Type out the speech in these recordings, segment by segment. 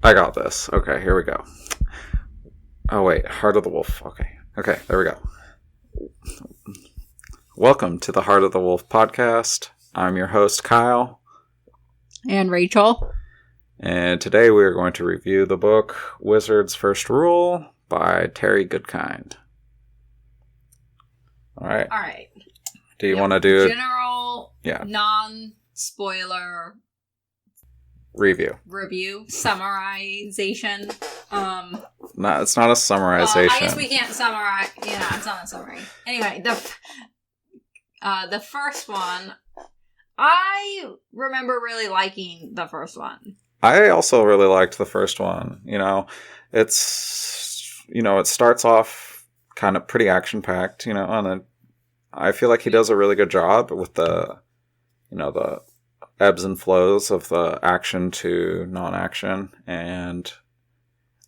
I got this. Okay, here we go. Oh, wait. Heart of the Wolf. Okay, there we go. Welcome to the Heart of the Wolf podcast. I'm your host, Kyle. And Rachel. And today we are going to review the book Wizard's First Rule by Terry Goodkind. All right. Do you want to do general, non-spoiler review, summarization? No, it's not a summarization. I guess we can't summarize. Yeah, it's not a summary. Anyway, the first one, I remember really liking the first one. I also really liked the first one. It starts off kind of pretty action-packed, and I feel like he does a really good job with the ebbs and flows of the action to non-action, and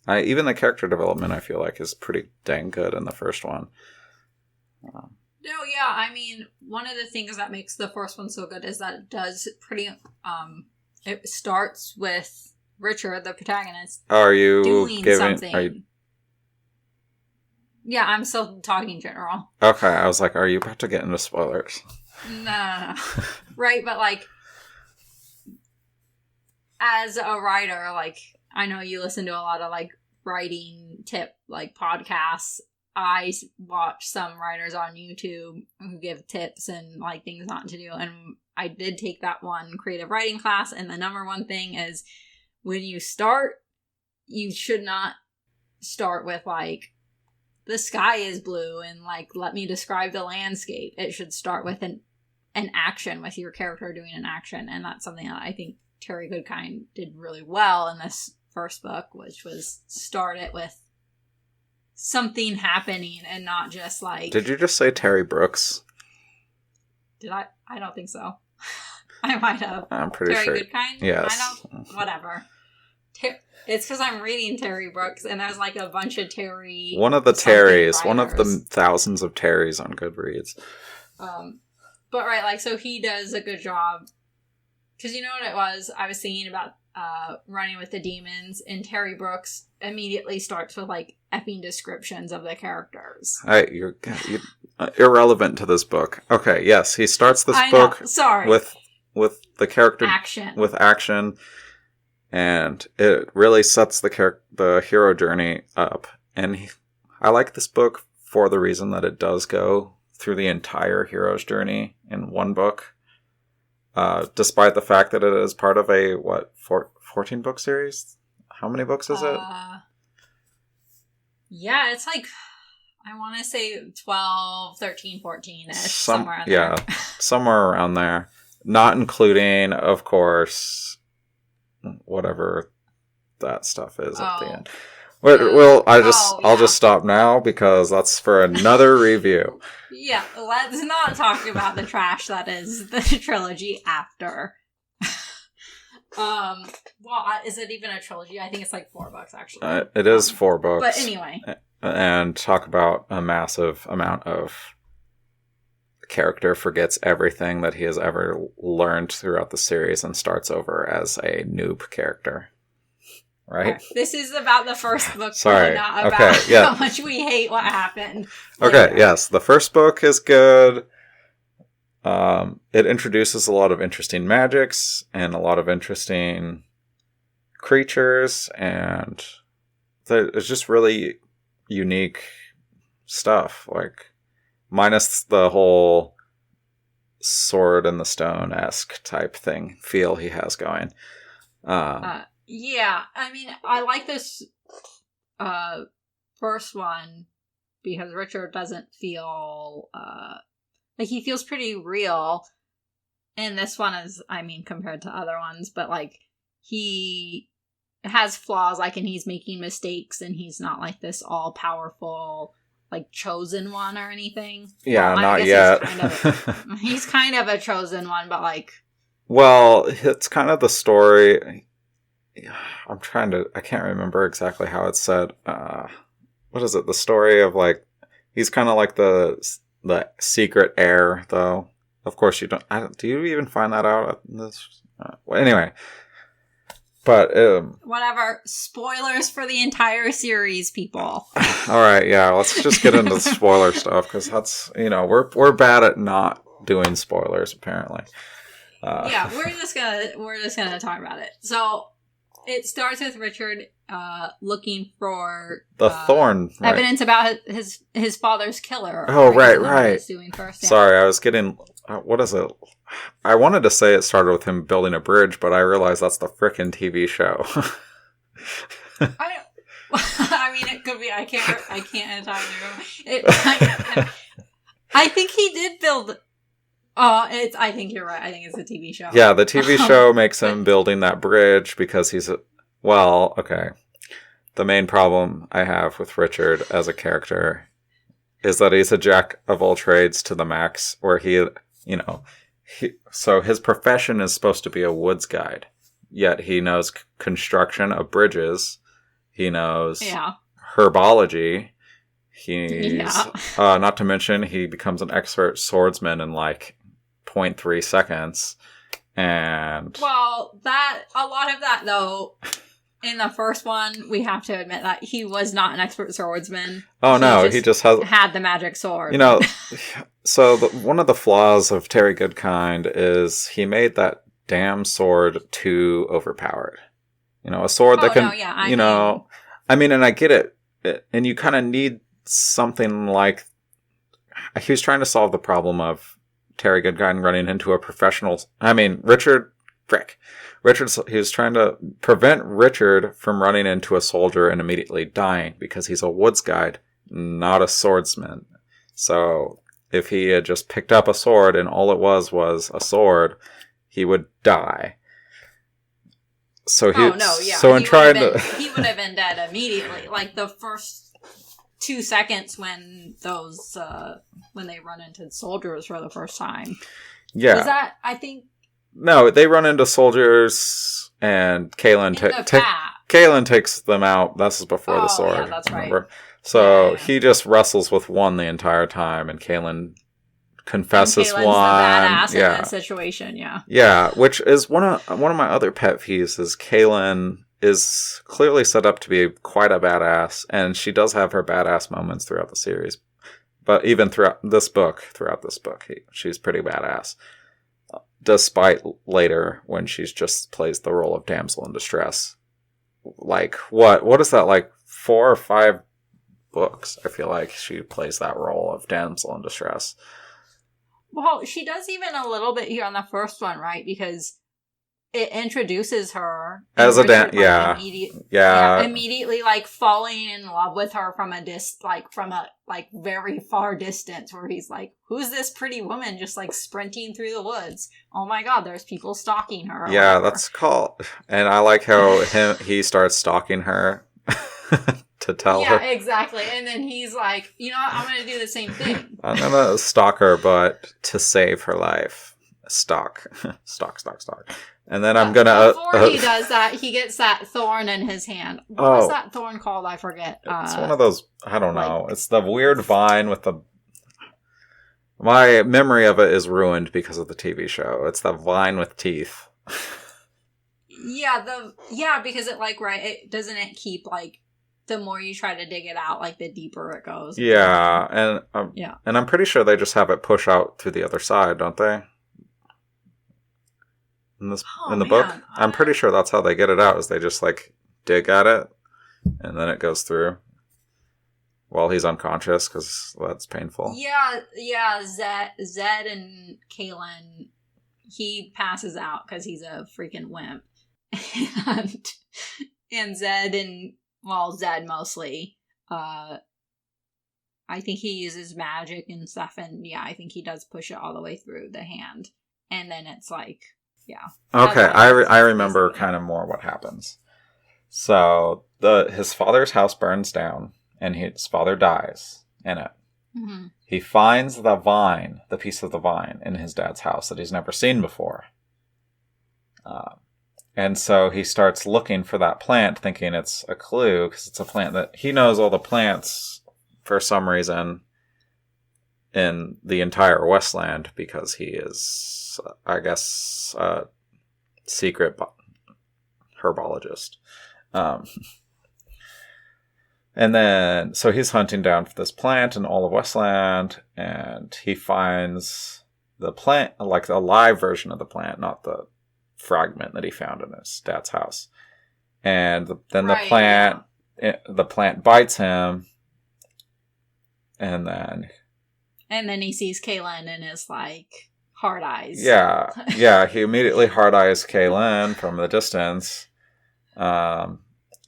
even the character development I feel like is pretty dang good in the first one. One of the things that makes the first one so good is that it does it starts with Richard, the protagonist, doing something. Yeah, I'm still talking general. Okay, I was like, are you about to get into spoilers? No. Right, but as a writer, I know you listen to a lot of writing tip podcasts. I watch some writers on YouTube who give tips and things not to do, and I did take that one creative writing class, and the number one thing is when you start, you should not start with the sky is blue and let me describe the landscape. It should start with an action, with your character doing an action, and that's something that I think Terry Goodkind did really well in this first book, which was start it with something happening and not just Did you just say Terry Brooks? Did I? I don't think so. I might have. I'm pretty sure. Terry Goodkind? Yes. Whatever. It's because I'm reading Terry Brooks, and there's a bunch of Terry. One of the Terrys, one of the thousands of Terrys on Goodreads. But right, so he does a good job. Because you know what it was? I was thinking about Running with the Demons, and Terry Brooks immediately starts with effing descriptions of the characters. You're irrelevant to this book. Okay, yes, he starts this book with the character action, and it really sets the hero journey up. And I like this book for the reason that it does go through the entire hero's journey in one book. Despite the fact that it is part of a 14-book series. How many books is it? Yeah, it's I want to say 12, 13, 14-ish, somewhere around there. Yeah, somewhere around there. Not including, of course, whatever that stuff is at the end. I'll just stop now because that's for another review. Yeah, let's not talk about the trash that is the trilogy after. Is it even a trilogy? I think it's 4 books, actually. It is 4 books. But anyway. And talk about a massive amount of character forgets everything that he has ever learned throughout the series and starts over as a noob character. Right? This is about the first book, Sorry. Not about how much we hate what happened. Okay, yes. The first book is good. It introduces a lot of interesting magics and a lot of interesting creatures, and it's just really unique stuff. Minus the whole sword in the stone-esque type feel he has going. Yeah, I like this first one because Richard doesn't feel he feels pretty real, and this one is compared to other ones, but he has flaws, and he's making mistakes, and he's not this all powerful chosen one or anything. Yeah, not yet. He's kind of a chosen one, but well, it's kind of the story. I can't remember exactly how it's said. What is it? The story of he's kind of the secret heir, though. Of course you don't. Do you even find that out? Anyway, But whatever. Spoilers for the entire series, people. All right, yeah. Let's just get into the spoiler stuff because that's we're bad at not doing spoilers apparently. Yeah, we're just gonna talk about it. So it starts with Richard looking for the thorn evidence about his father's killer. Oh, right. He's doing first. Yeah. Sorry, I was getting. What is it? I wanted to say it started with him building a bridge, but I realized that's the frickin' TV show. I mean, it could be. I can't entirely remember. I think he did build. I think you're right. I think it's a TV show. Yeah, the TV show makes him building that bridge because he's okay. The main problem I have with Richard as a character is that he's a jack of all trades to the max, where so his profession is supposed to be a woods guide, yet he knows construction of bridges. He knows herbology. He's not to mention he becomes an expert swordsman in like 0.3 seconds. And a lot of that though, in the first one, we have to admit that he was not an expert swordsman. He just had the magic sword. So one of the flaws of Terry Goodkind is he made that damn sword too overpowered. A sword that can, I mean, and I get it, and you kind of need something like, he was trying to solve the problem of Terry Goodkind running into a professional, he was trying to prevent Richard from running into a soldier and immediately dying because he's a woods guide, not a swordsman. So if he had just picked up a sword and all it was a sword, he would die. So he would have been dead immediately. Like the first 2 seconds when when they run into soldiers for the first time. Yeah. Was that, I think... No, they run into soldiers and Kaylin takes them out. This is before the sword. Yeah, that's remember? Right. So he just wrestles with one the entire time, and Kaylin confesses one. The badass in that situation, yeah. Yeah, which is one of my other pet peeves is Kaylin is clearly set up to be quite a badass, and she does have her badass moments throughout the series. But even throughout this book, she's pretty badass. Despite later when she's just plays the role of damsel in distress. Like, what is that, like 4 or 5 books? I feel like she plays that role of damsel in distress. Well, she does even a little bit here on the first one, right? Because it introduces her as a immediately like falling in love with her from a very far distance, where he's like, who's this pretty woman just like sprinting through the woods? Oh my god, there's people stalking her. Yeah, that's called, and I like how he starts stalking her to tell her. Yeah, exactly. And then he's like, I'm gonna do the same thing. I'm gonna stalk her, but to save her life. Stalk. And then I'm gonna... Before he does that, he gets that thorn in his hand. What was that thorn called? I forget. It's one of those... I don't know. It's the weird vine with the... My memory of it is ruined because of the TV show. It's the vine with teeth. Because it doesn't it keep like... The more you try to dig it out, like the deeper it goes. Yeah, and I'm pretty sure they just have it push out through the other side, don't they? In the book, I'm pretty sure that's how they get it out. Is they just like dig at it, and then it goes through while he's unconscious because that's painful. Yeah. Zed and Kaylin, he passes out because he's a freaking wimp, and Zed mostly. I think he uses magic and stuff, and I think he does push it all the way through the hand, and then it's like. Yeah. Okay, I remember kind of more what happens. So his father's house burns down, and his father dies in it. Mm-hmm. He finds the piece of the vine in his dad's house that he's never seen before. And so he starts looking for that plant, thinking it's a clue, because it's a plant that he knows all the plants for some reason in the entire Westland, because he is, I guess, secret. herbologist. And then, so he's hunting down for this plant in all of Westland, and he finds the plant, like the live version of the plant, not the fragment that he found in his dad's house. And then the plant bites him, and then he sees Kaylin and is like, hard eyes. Yeah, he immediately hard eyes Kaylin from the distance.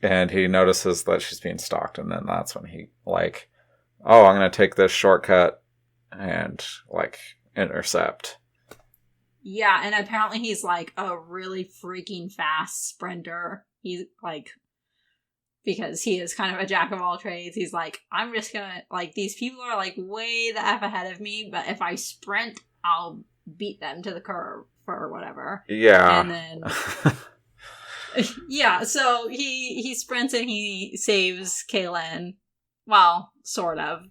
And he notices that she's being stalked, and then that's when he, like, oh, I'm going to take this shortcut and, like, intercept. Yeah, and apparently he's, like, a really freaking fast sprinter. He's, like, because he is kind of a jack of all trades. He's like, I'm just going to, like, these people are, like, way the F ahead of me, but if I sprint, I'll beat them to the curb or whatever. Yeah. And then... Yeah, so he sprints and he saves Kaylin. Well, sort of.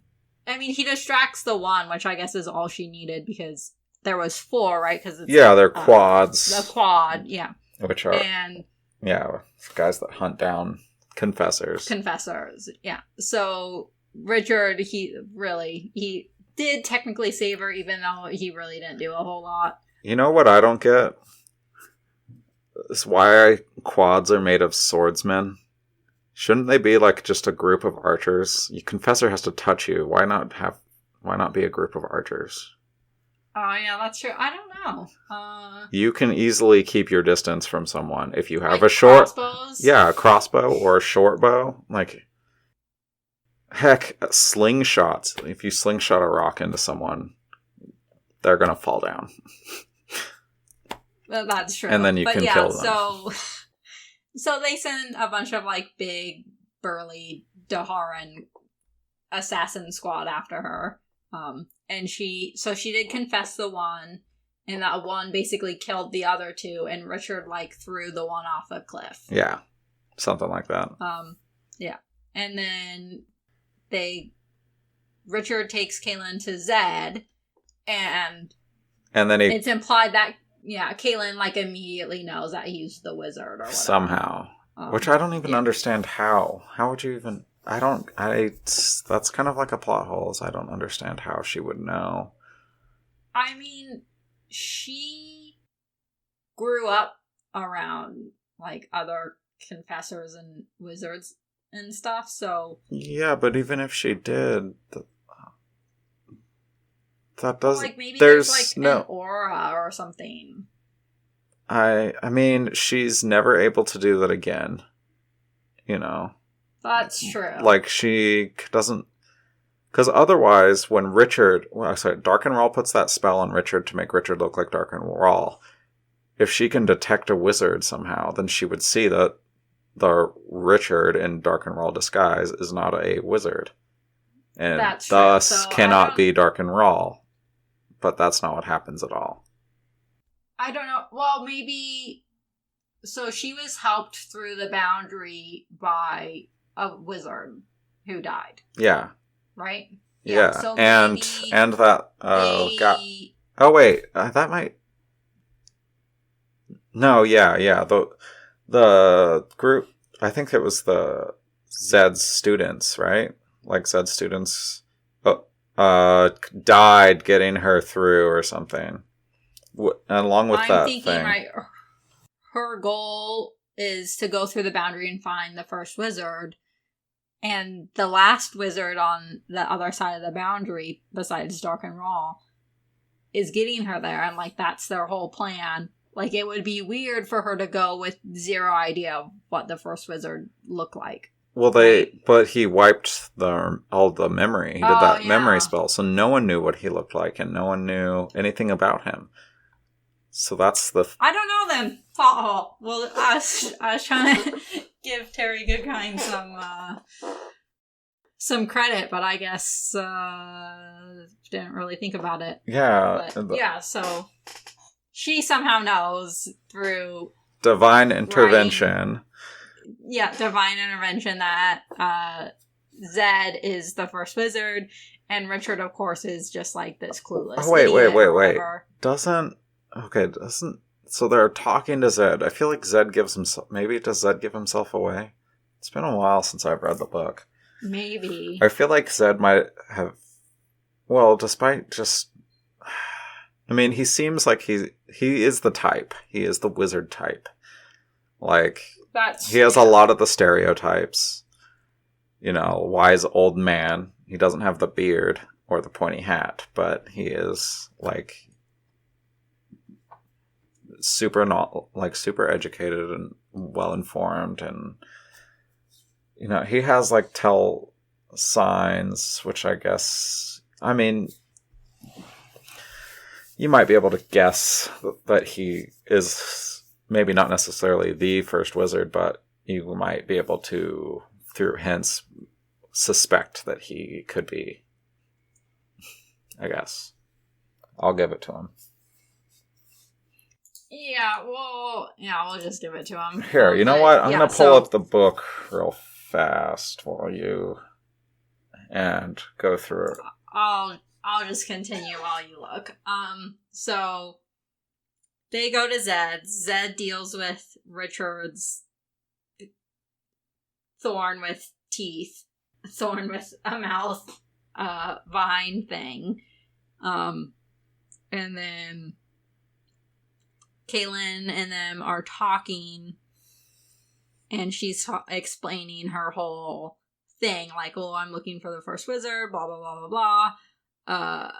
I mean, he distracts the one, which I guess is all she needed, because there was 4, right? They're quads. The quad, yeah. Which are, guys that hunt down confessors. Yeah. So Richard, he did technically save her, even though he really didn't do a whole lot. You know what I don't get? Is why quads are made of swordsmen. Shouldn't they be like just a group of archers? Your confessor has to touch you. Why not be a group of archers? Oh yeah, that's true. I don't know. You can easily keep your distance from someone if you have a short crossbows? Yeah, a crossbow or a short bow. Like, heck, slingshots. If you slingshot a rock into someone, they're gonna fall down. Well, that's true. And then you can kill them. So they send a bunch of, like, big, burly Daharan assassin squad after her. And she did confess the one, and that one basically killed the other 2, and Richard, like, threw the one off a cliff. Yeah. Something like that. Yeah. And then Richard takes Kaylin to Zed, and then it's implied that Kaylin, like, immediately knows that he's the wizard or whatever. Somehow. Which I don't even understand how. How would you even... that's kind of like a plot hole. I don't understand how she would know. I mean, she grew up around, like, other confessors and wizards and stuff, so... Yeah, but even if she did... That doesn't... Like, maybe there's like, an aura or something. I mean, she's never able to do that again. You know? That's true. Like, she doesn't... Because otherwise, when Richard... Darkenrahl puts that spell on Richard to make Richard look like Darkenrahl. If she can detect a wizard somehow, then she would see that the Richard in Darkenrahl disguise is not a wizard. And that's thus cannot be Darkenrahl. But that's not what happens at all. I don't know. Well, maybe... So she was helped through the boundary by a wizard who died. Yeah. Right? Yeah. So and that... Oh, wait. That might... No, yeah. The group... I think it was the Zed's students, right? Like, Zed's students... died getting her through or something. Along with that thing. Right, her goal is to go through the boundary and find the first wizard. And the last wizard on the other side of the boundary, besides Darkenrahl, is getting her there. And, like, that's their whole plan. Like, it would be weird for her to go with zero idea of what the first wizard looked like. Well, but he wiped all the memory. He did that memory spell, so no one knew what he looked like, and no one knew anything about him. So that's the... I don't know then. Plot hole. Well, I was trying to give Terry Goodkind some credit, but I guess didn't really think about it. Yeah. But, so she somehow knows through... Divine intervention. Divine intervention that Zed is the first wizard, and Richard, of course, is just like this clueless. Oh, wait. Doesn't So they're talking to Zed. I feel like Zed gives himself... Maybe does Zed give himself away? It's been a while since I've read the book. Maybe. I feel like Zed might have... Well, despite just... I mean, he seems like he is the type. He is the wizard type. Like, he has a lot of the stereotypes. You know, wise old man. He doesn't have the beard or the pointy hat, but he is, like... super educated and well informed, and you know, he has like tell signs, which I guess, I mean, you might be able to guess that he is maybe not necessarily the first wizard, but you might be able to, through hints, suspect that he could be. I guess I'll give it to him. Yeah, well, yeah, we'll just give it to him. Here, you know what? I'm going to pull up the book real fast while you... and go through it. I'll just continue while you look. So they go to Zed. Zed deals with Richard's thorn with teeth. Thorn with a mouth vine thing. And then... Kaylin and them are talking, and she's explaining her whole thing, like, oh, I'm looking for the first wizard, blah, blah, blah, blah, blah.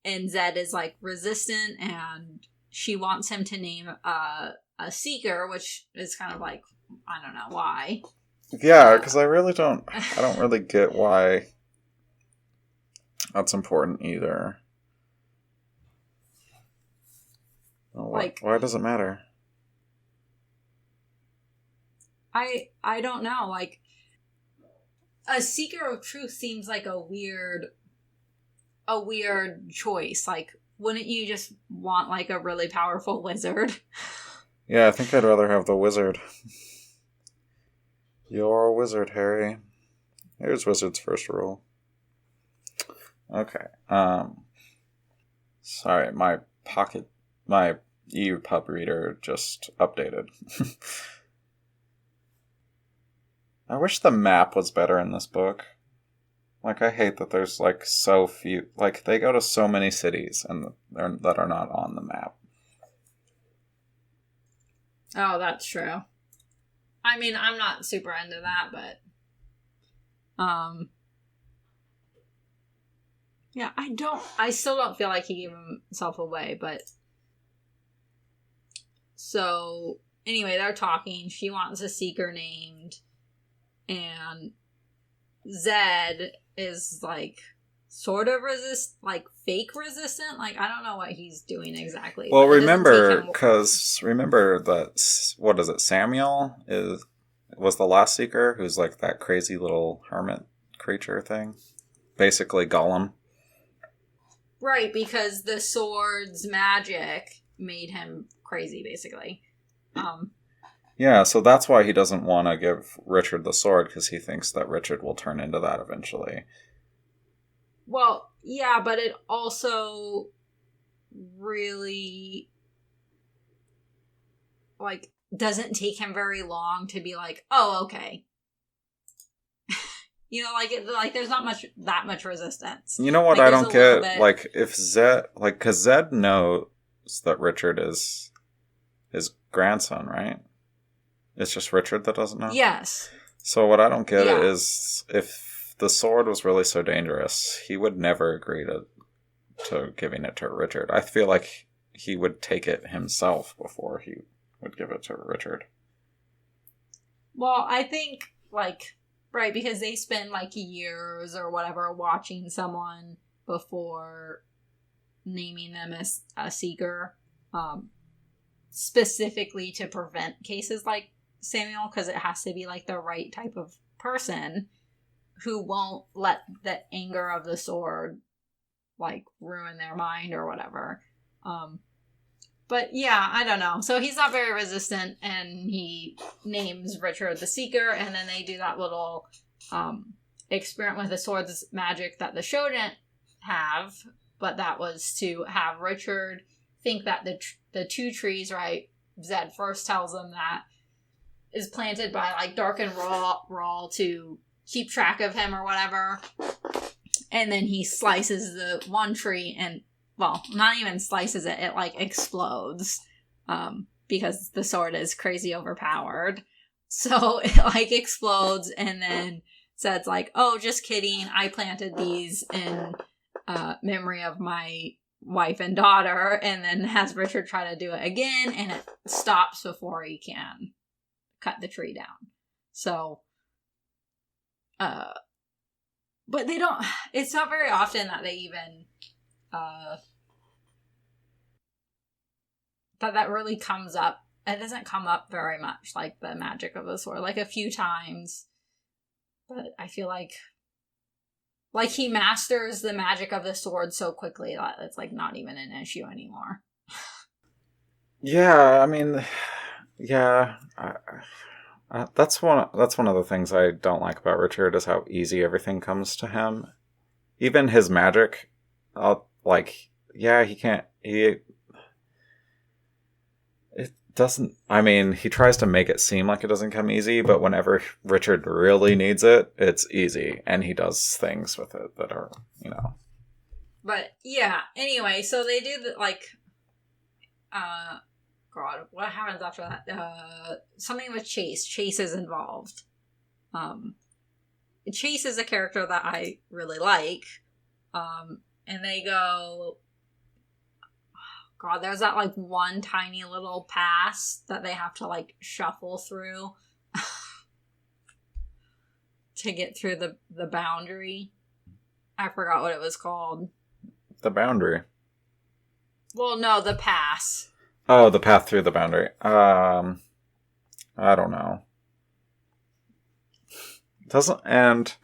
And Zed is, like, resistant, and she wants him to name a seeker, which is kind of like, I don't know why. Yeah, because I don't really get why that's important either. Like, why does it matter? I don't know. Like, a seeker of truth seems like a weird choice. Like, wouldn't you just want like a really powerful wizard? Yeah, I think I'd rather have the wizard. You're a wizard, Harry. Here's wizard's first rule. Okay. Sorry, my EPUB reader just updated. I wish the map was better in this book. Like, I hate that there's, like, so few... Like, they go to so many cities and that are not on the map. Oh, that's true. I mean, I'm not super into that, but... Yeah, I still don't feel like he gave himself away, but... So, anyway, they're talking. She wants a seeker named. And Zed is, like, sort of fake resistant. Like, I don't know what he's doing exactly. Well, remember that, what is it, Samuel was the last seeker, who's, like, that crazy little hermit creature thing. Basically Gollum. Right, because the sword's magic made him crazy, basically. Yeah, so that's why he doesn't want to give Richard the sword, because he thinks that Richard will turn into that eventually. Well, yeah, but it also really, like, doesn't take him very long to be like, oh, okay. You know, like there's not that much resistance. You know what, like, I don't get? Like, if Zed, like, because Zed knows that Richard is his grandson, right? It's just Richard that doesn't know? Yes. So what I don't get is, if the sword was really so dangerous, he would never agree to giving it to Richard. I feel like he would take it himself before he would give it to Richard. Well, I think, like, right, because they spend, like, years or whatever watching someone before naming them as a seeker, specifically to prevent cases like Samuel, because it has to be, like, the right type of person who won't let the anger of the sword, like, ruin their mind or whatever. But yeah, I don't know. So he's not very resistant, and he names Richard the Seeker, and then they do that little experiment with the sword's magic that the show didn't have, but that was to have Richard think that the 2 trees, right? Zed first tells him that is planted by, like, Dark and Raw to keep track of him or whatever. And then he slices the one tree and, well, not even slices it, it, like, explodes. Because the sword is crazy overpowered. So it, like, explodes, and then Zed's like, oh, just kidding, I planted these in memory of my wife and daughter, and then has Richard try to do it again, and it stops before he can cut the tree down. So, but they don't, it's not very often that they even, that really comes up. It doesn't come up very much, like the magic of the sword, like a few times. But I feel like he masters the magic of the sword so quickly that it's, like, not even an issue anymore. Yeah, I mean, yeah, that's one of the things I don't like about Richard is how easy everything comes to him. Even his magic, it doesn't, I mean, he tries to make it seem like it doesn't come easy, but whenever Richard really needs it, it's easy, and he does things with it that are, But, yeah, anyway, so they do, God, what happens after that? Something with Chase. Chase is involved. Chase is a character that I really like. And they go... God, there's that, like, one tiny little pass that they have to, like, shuffle through to get through the boundary. I forgot what it was called. The boundary. Well, no, the pass. Oh, the path through the boundary. I don't know. And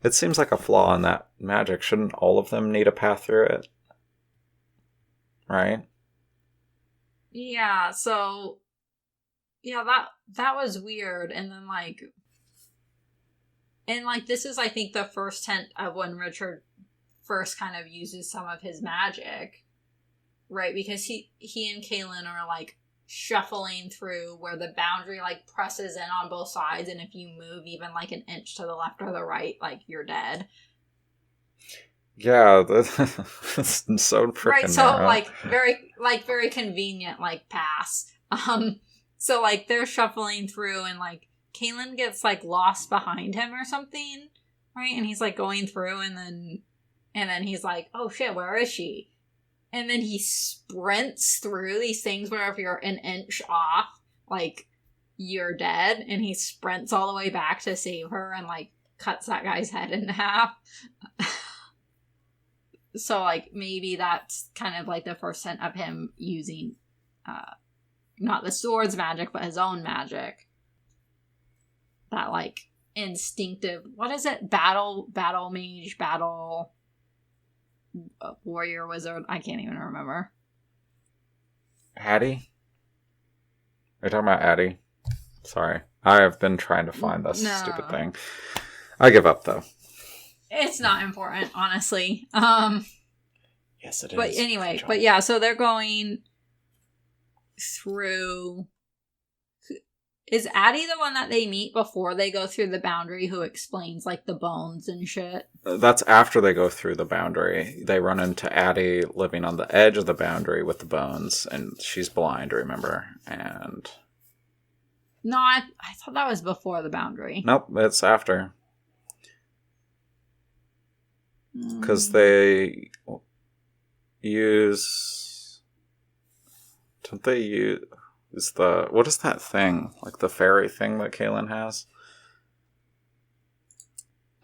it seems like a flaw in that magic. Shouldn't all of them need a path through it? Right? Yeah, so, yeah, that was weird, and then, this is, I think, the first hint of when Richard first kind of uses some of his magic, right, because he and Kaylin are, like, shuffling through where the boundary, like, presses in on both sides, and if you move even, like, an inch to the left or the right, like, you're dead. Yeah, that's so freaking right. So narrow. very convenient, like, pass. So, like, they're shuffling through, and, like, Kaylin gets, like, lost behind him or something, right? And he's, like, going through, and then he's like, oh shit, where is she? And then he sprints through these things where if you're an inch off, like, you're dead, and he sprints all the way back to save her and, like, cuts that guy's head in half. So, like, maybe that's kind of, like, the first hint of him using, not the sword's magic, but his own magic. That, like, instinctive, what is it? Battle mage, battle warrior, wizard, I can't even remember. Addie? Are you talking about Addie? Sorry. I have been trying to find this stupid thing. I give up, though. It's not important, honestly. Yes, it is. But anyway, but yeah, so they're going through... Is Addie the one that they meet before they go through the boundary who explains, like, the bones and shit? That's after they go through the boundary. They run into Addie living on the edge of the boundary with the bones, and she's blind, remember? And... No, I thought that was before the boundary. Nope, it's after. Because they use... Don't they use... What is that thing? Like the fairy thing that Kaylin has?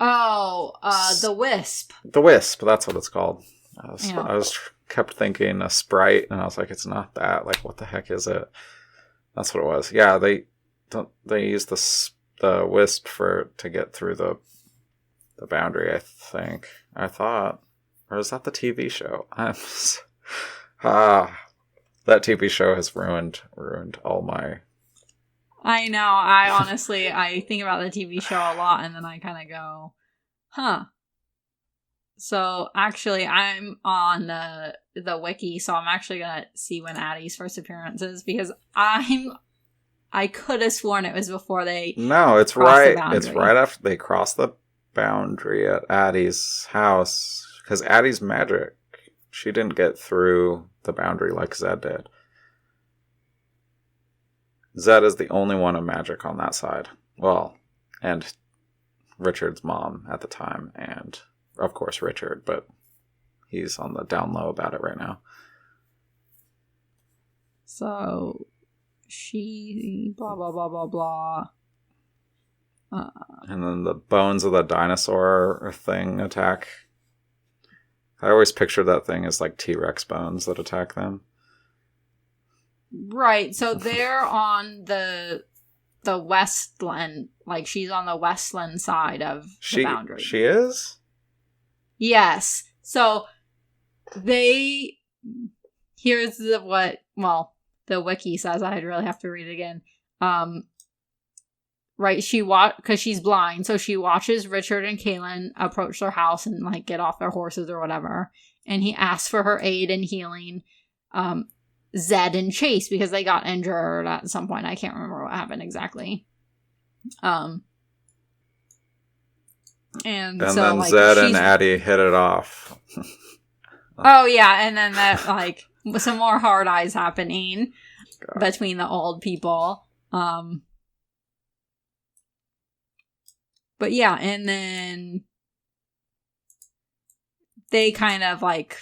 Oh, the wisp. The wisp, that's what it's called. I was kept thinking a sprite, and I was like, it's not that. Like, what the heck is it? That's what it was. Yeah, they use the wisp to get through the boundary, I think. I thought. Or is that the TV show? That TV show has ruined all my... I know. I think about the TV show a lot, and then I kind of go, huh. So actually, I'm on the wiki, so I'm actually gonna see when Addie's first appearance is, because I could have sworn it was before they. No, it's right. It's right after they cross the boundary at Addie's house, because Addie's magic. She didn't get through the boundary like Zed did. Zed is the only one of magic on that side. Well, and Richard's mom at the time, and of course Richard, but he's on the down low about it right now. So, she blah blah blah blah blah. And then the bones of the dinosaur thing attack. I always pictured that thing as like T-Rex bones that attack them. Right, so they're on the Westland, like she's on the Westland side of the boundary. She is? Yes. So here's the wiki says. I'd really have to read it again. Right, because she's blind, so she watches Richard and Kaylin approach their house and like get off their horses or whatever, and he asks for her aid in healing Zed and Chase because they got injured at some point. I can't remember what happened exactly. And so, then like, Zed and Addie hit it off. Oh yeah, and then that like some more hard eyes happening between the old people. But yeah, and then they kind of like,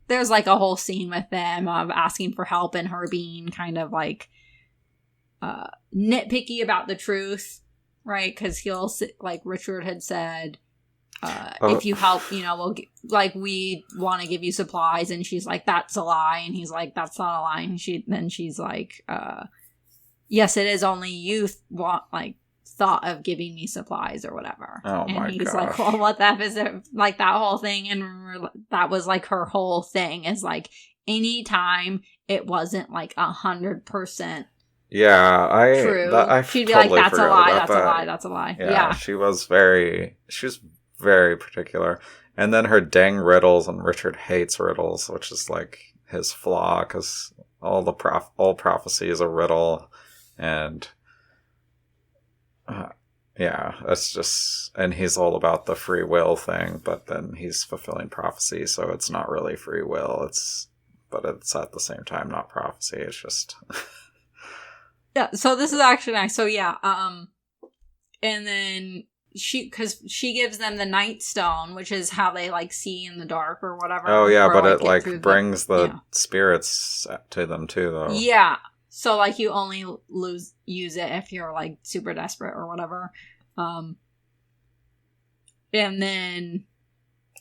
there's like a whole scene with them of asking for help and her being kind of like nitpicky about the truth, right? Because like Richard had said, if you help, we'll we want to give you supplies, and she's like, that's a lie, and he's like, that's not a lie, and she's like, yes, it is, only you thought of giving me supplies or whatever. Oh my god. And he's like, well, what the F is it? Like that whole thing. And remember, that was like her whole thing, is like anytime it wasn't like 100% true, she'd be totally like, that's a lie, that's a lie, that's a lie. Yeah. She was very particular. And then her dang riddles, and Richard hates riddles, which is like his flaw, because all prophecy is a riddle. And it's just, and he's all about the free will thing, but then he's fulfilling prophecy, so it's not really free will. But it's at the same time not prophecy. It's just yeah. So this is actually nice. So yeah, and then because she gives them the night stone, which is how they like see in the dark or whatever. Oh yeah, but it like brings the spirits to them too, though. Yeah. So, like, you only use it if you're, like, super desperate or whatever. And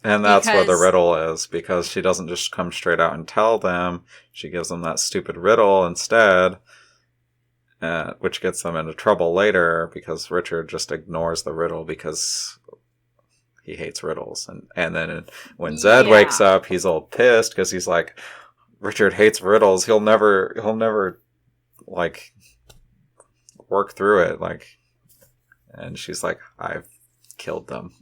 that's where the riddle is, because she doesn't just come straight out and tell them. She gives them that stupid riddle instead, which gets them into trouble later, because Richard just ignores the riddle because he hates riddles. And then when Zed wakes up, he's all pissed because he's like, Richard hates riddles. He'll never like work through it, like, and she's like, I've killed them.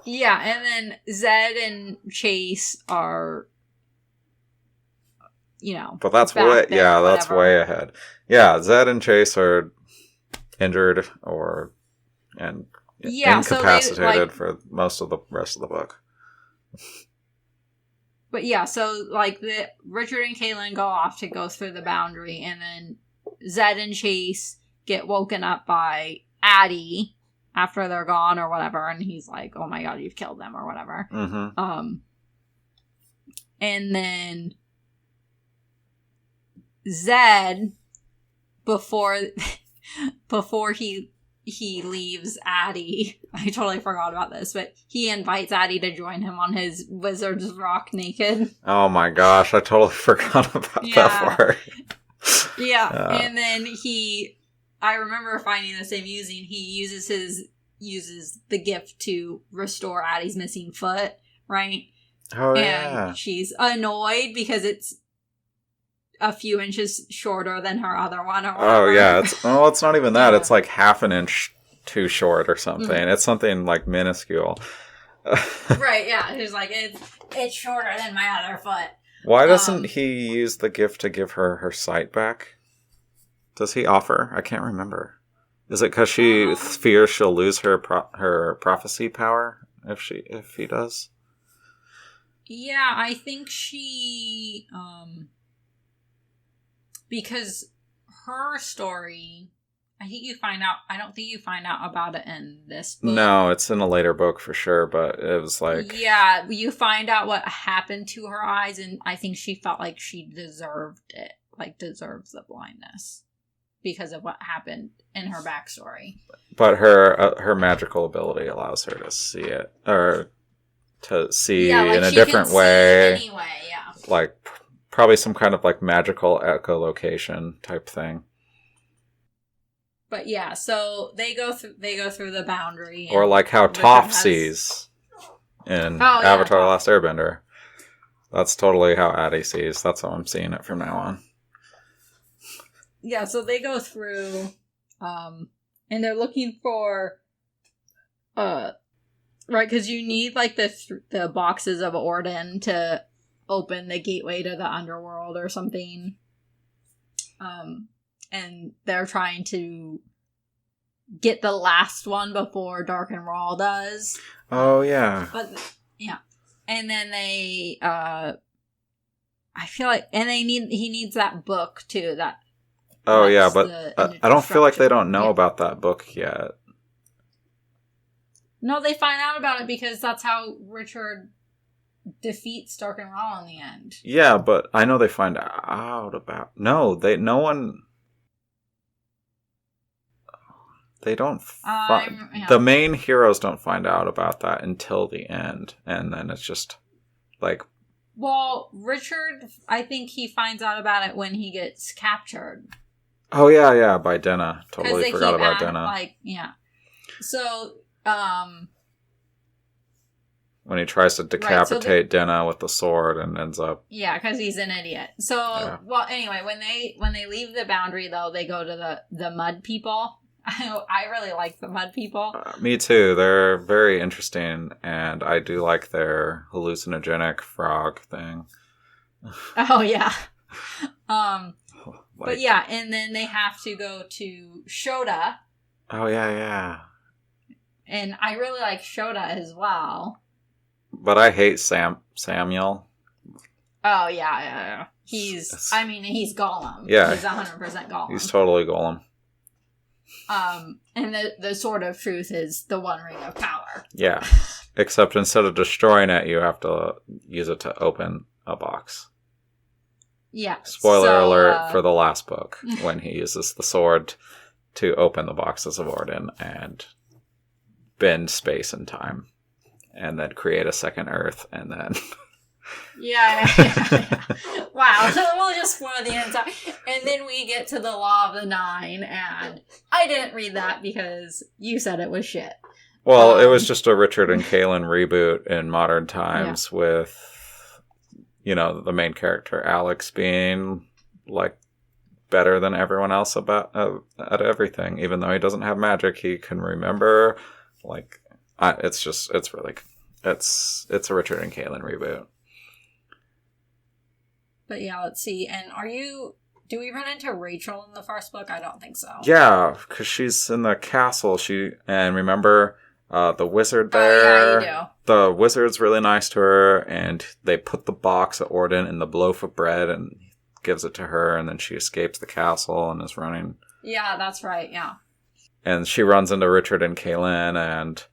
Yeah, and then Zed and Chase are, but that's that's way ahead. Yeah, Zed and Chase are injured incapacitated for most of the rest of the book. But yeah, so like Richard and Kaylin go off to go through the boundary, and then Zed and Chase get woken up by Addie after they're gone or whatever, and he's like, "Oh my god, you've killed them" or whatever. Mm-hmm. And then Zed, before he leaves Addie, I totally forgot about this, but he invites Addie to join him on his Wizard's Rock naked. Oh my gosh, I totally forgot about that part. Yeah, and then I remember finding this amusing, he uses the gift to restore Addie's missing foot, right? Oh, yeah. And she's annoyed because it's a few inches shorter than her other one or whatever. Oh yeah, it's not even that. It's like half an inch too short or something. Mm-hmm. It's something like minuscule. Right, yeah. He's like, it's shorter than my other foot. Why doesn't he use the gift to give her sight back? Does he offer? I can't remember. Is it because she fears she'll lose her prophecy power if he does? Yeah, I think she because her story, I don't think you find out about it in this book. No, it's in a later book for sure, but it was like... Yeah, you find out what happened to her eyes, and I think she felt like she deserved it. Like, deserves the blindness. Because of what happened in her backstory. But her magical ability allows her to see it. Or to see in a different way. Anyway, yeah. Like, probably some kind of like magical echolocation type thing. But yeah, so they go through the boundary. Or like how Toph sees in Avatar: The Last Airbender. That's totally how Addie sees. That's how I'm seeing it from now on. Yeah, so they go through, and they're looking for, right, because you need, like, the boxes of Orden to open the gateway to the underworld or something. And they're trying to get the last one before Dark and Raw does. Oh, yeah. But, yeah. And then they, I feel like, and he needs that book, too, that... Oh, yeah, but I don't feel like they don't know about that book yet. No, they find out about it because that's how Richard defeats Stark and Raw in the end. Yeah, but I know they find out about... No one... They don't... The main heroes don't find out about that until the end. And then it's just, like... Well, Richard, I think he finds out about it when he gets captured. Oh, yeah, by Denna. Totally forgot about Denna. Like, yeah. So, when he tries to decapitate Denna with the sword and ends up... Yeah, because he's an idiot. So, well, anyway, when they leave the boundary, though, they go to the mud people. I really like the mud people. Me too. They're very interesting, and I do like their hallucinogenic frog thing. Oh, yeah. But yeah, and then they have to go to Shota. Oh, yeah. And I really like Shota as well. But I hate Samuel. Oh, yeah. He's Gollum. Yeah. He's 100% Gollum. He's totally Gollum. And the Sword of Truth is the One Ring of Power. Yeah. Except instead of destroying it, you have to use it to open a box. Yeah. Spoiler alert for the last book, when he uses the sword to open the boxes of Orden and bend space and time, and then create a second Earth, and then... Yeah. Wow, so we'll just spoil the entire... And then we get to the Law of the Nine, and I didn't read that because you said it was shit. Well, it was just a Richard and Kaelin reboot in modern times with... You know, the main character, Alex, being, like, better than everyone else at everything. Even though he doesn't have magic, he can remember. Like, it's a Richard and Kaelin reboot. But yeah, let's see. And do we run into Rachel in the first book? I don't think so. Yeah, because she's in the castle. And remember... the wizard there. Oh, yeah, you do. The wizard's really nice to her, and they put the box of Orden in the loaf of bread and gives it to her, and then she escapes the castle and is running. Yeah, that's right, yeah. And she runs into Richard and Kaelin, and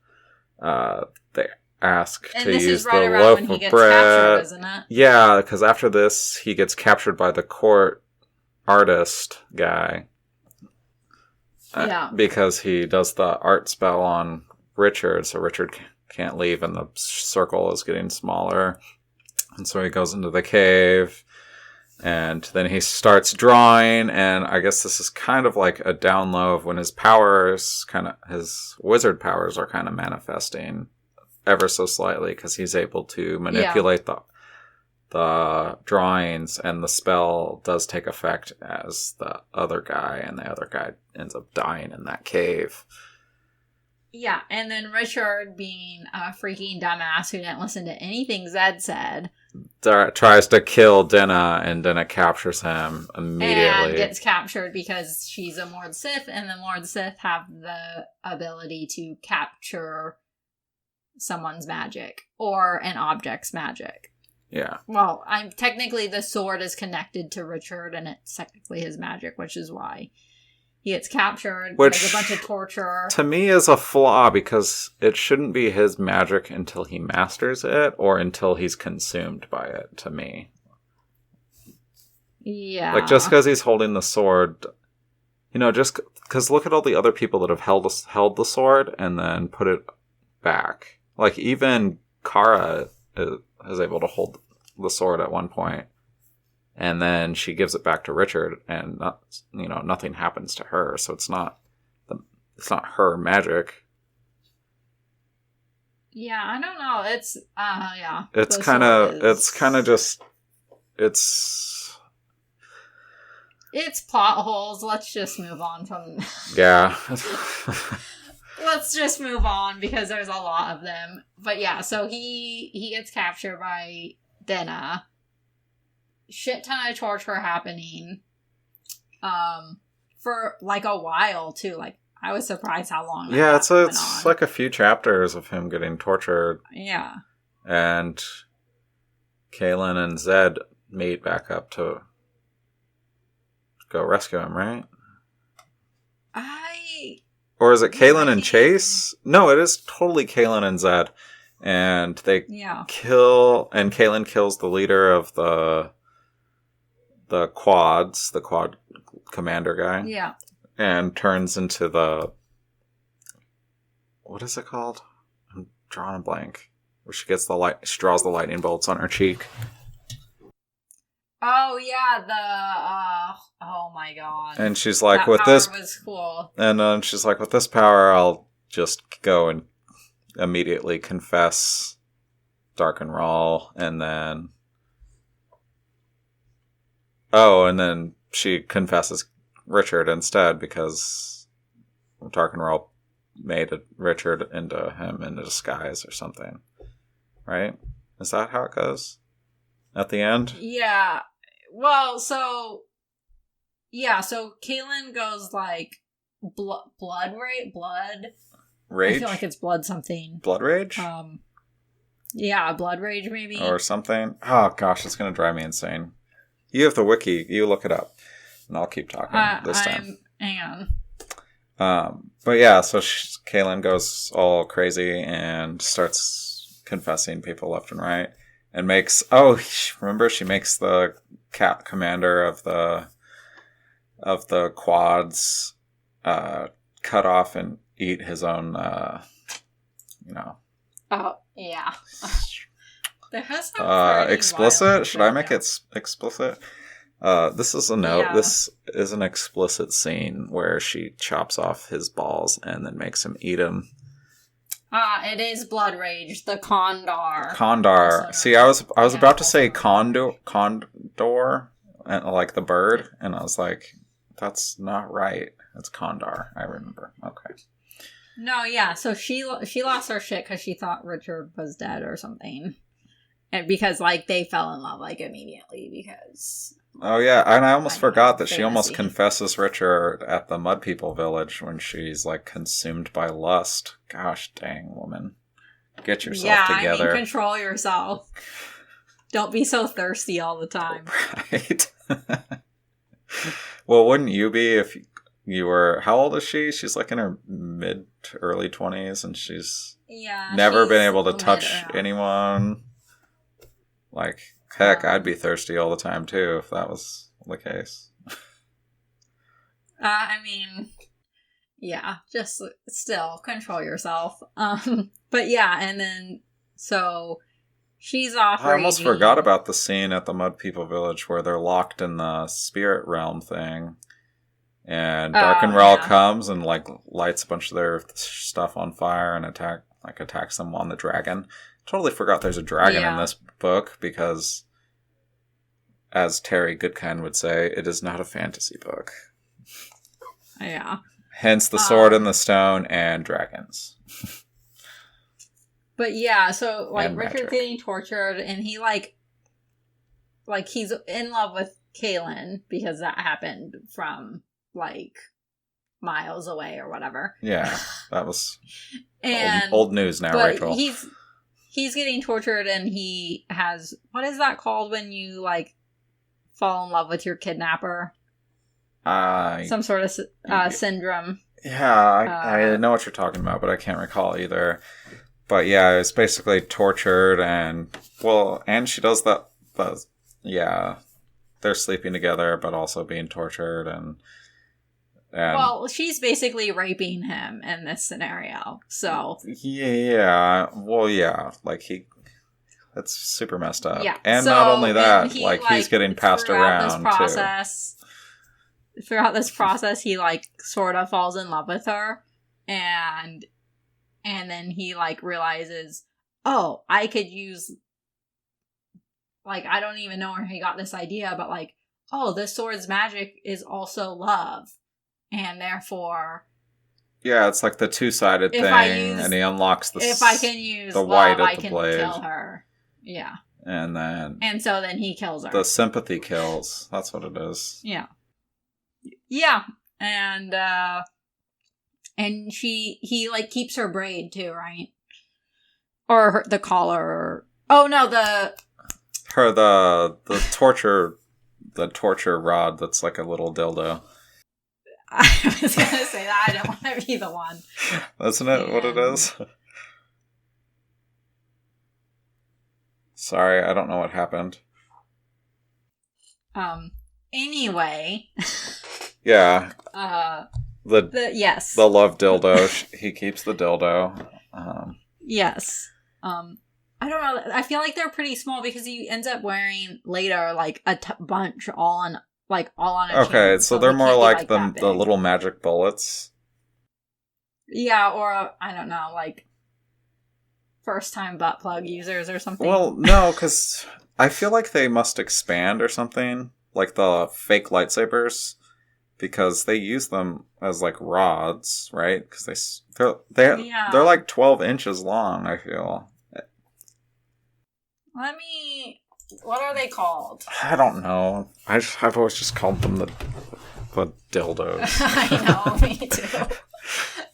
they ask to use the loaf of bread. Captured, isn't it? Yeah, because after this, he gets captured by the court artist guy. Yeah. Because he does the art spell on Richard, so Richard can't leave and the circle is getting smaller. And so he goes into the cave and then he starts drawing, and I guess this is kind of like a down low of when his wizard powers are kind of manifesting ever so slightly, because he's able to manipulate the drawings, and the spell does take effect as the other guy, and the other guy ends up dying in that cave. Yeah, and then Richard, being a freaking dumbass who didn't listen to anything Zed said, tries to kill Dinah, and Dinah captures him immediately. And gets captured because she's a Mord Sith, and the Mord Sith have the ability to capture someone's magic or an object's magic. Yeah. Well, technically the sword is connected to Richard, and it's technically his magic, which is why he gets captured. Which, there's a bunch of torture. To me, is a flaw, because it shouldn't be his magic until he masters it, or until he's consumed by it, to me. Yeah. Like, just because he's holding the sword, just because look at all the other people that have held the sword and then put it back. Like, even Kara is able to hold the sword at one point. And then she gives it back to Richard, and nothing happens to her. So it's not her magic. Yeah, I don't know. It's yeah. It's kind of just it's plot holes. Let's just move on from. Yeah. Let's just move on because there's a lot of them. But yeah, so he gets captured by Dinah. Shit ton of torture happening for like a while too. Like, I was surprised how long it's like a few chapters of him getting tortured. Yeah. And Kaylin and Zed meet back up to go rescue him, right? Or is it Kaylin and Chase? No, it is totally Kaylin and Zed. And they kill, and Kaylin kills the leader of the quad commander guy. Yeah. And turns into what is it called? I'm drawing a blank. Where she draws the lightning bolts on her cheek. Oh yeah, oh my god. And she's like, with this was cool. And she's like, with this power, I'll just go and immediately confess Dark and Rawl, and then she confesses Richard instead, because Dark and Rawl made Richard into him in a disguise or something. Right? Is that how it goes? At the end? Yeah. Well, so Kaylin goes like blood rage? I feel like it's blood something. Blood rage? Yeah, blood rage maybe. Or something. Oh gosh, it's gonna drive me insane. You have the wiki, you look it up. And I'll keep talking this time. Hang on. But yeah, so Kaylin goes all crazy and starts confessing people left and right. And makes... Oh, remember? She makes the commander of the quads cut off and eat his own, Oh, yeah. Explicit? Should I make it explicit? This is a note. Yeah. This is an explicit scene where she chops off his balls and then makes him eat them. It is blood rage. The Condor. Condor. See, I was about to say condor, and like the bird, and I was like, that's not right. It's Condor. I remember. Okay. No, yeah. So she lost her shit because she thought Richard was dead or something, and because like they fell in love like immediately because. Oh yeah, and I almost forgot that she almost confesses Richard at the Mud People village when she's like consumed by lust. Gosh dang, woman. Get yourself together. I mean, control yourself. Don't be so thirsty all the time. Right. Well, wouldn't you be if you were... How old is she? She's like in her mid to early 20s, and she's never been able to touch anyone. Like... Heck, I'd be thirsty all the time, too, if that was the case. I mean, yeah, just still control yourself. But yeah, and then, so, she's off. I almost forgot about the scene at the Mud People Village where they're locked in the spirit realm thing. And Dark and Rawl comes and, like, lights a bunch of their stuff on fire and attacks them on the dragon. Totally forgot there's a dragon in this book because, as Terry Goodkind would say, it is not a fantasy book. Yeah. Hence the sword and the stone and dragons. But yeah, so like Richard's getting tortured, and he like he's in love with Kaylin because that happened from like miles away or whatever. Yeah, that was old news now, but Rachel. He's getting tortured, and he has, what is that called when you like fall in love with your kidnapper? Some sort of syndrome. Yeah, I know what you're talking about, but I can't recall either. But yeah, it's basically tortured, and she does that. But yeah, they're sleeping together, but also being tortured, and well, she's basically raping him in this scenario. So yeah, like that's super messed up. Yeah, and so, not only that, he's getting passed around too. Throughout this process, he like sort of falls in love with her, and then he like realizes, oh, I could use, like, I don't even know where he got this idea, but like, oh, this sword's magic is also love, and therefore, yeah, it's like the two-sided thing, and he unlocks the if I can use the white of the blade, kill her. Yeah, and so then he kills her. The sympathy kills. That's what it is. Yeah, and he like keeps her braid too, right? Or the collar. Oh no, the torture rod that's like a little dildo. I was gonna say that. I don't want to be the one. Isn't it what it is? Sorry, I don't know what happened. Anyway. Yeah. Yes. The love dildo. He keeps the dildo. Yes. I don't know. I feel like they're pretty small because he ends up wearing later like a bunch all on a okay, chain, so they're more like the little magic bullets. Yeah, or I don't know, like first time butt plug users or something. Well, no, because I feel like they must expand or something, like the fake lightsabers, because they use them as like rods, right? Because they're like 12 inches long. I feel. What are they called? I don't know. I've always just called them the dildos. I know, me too.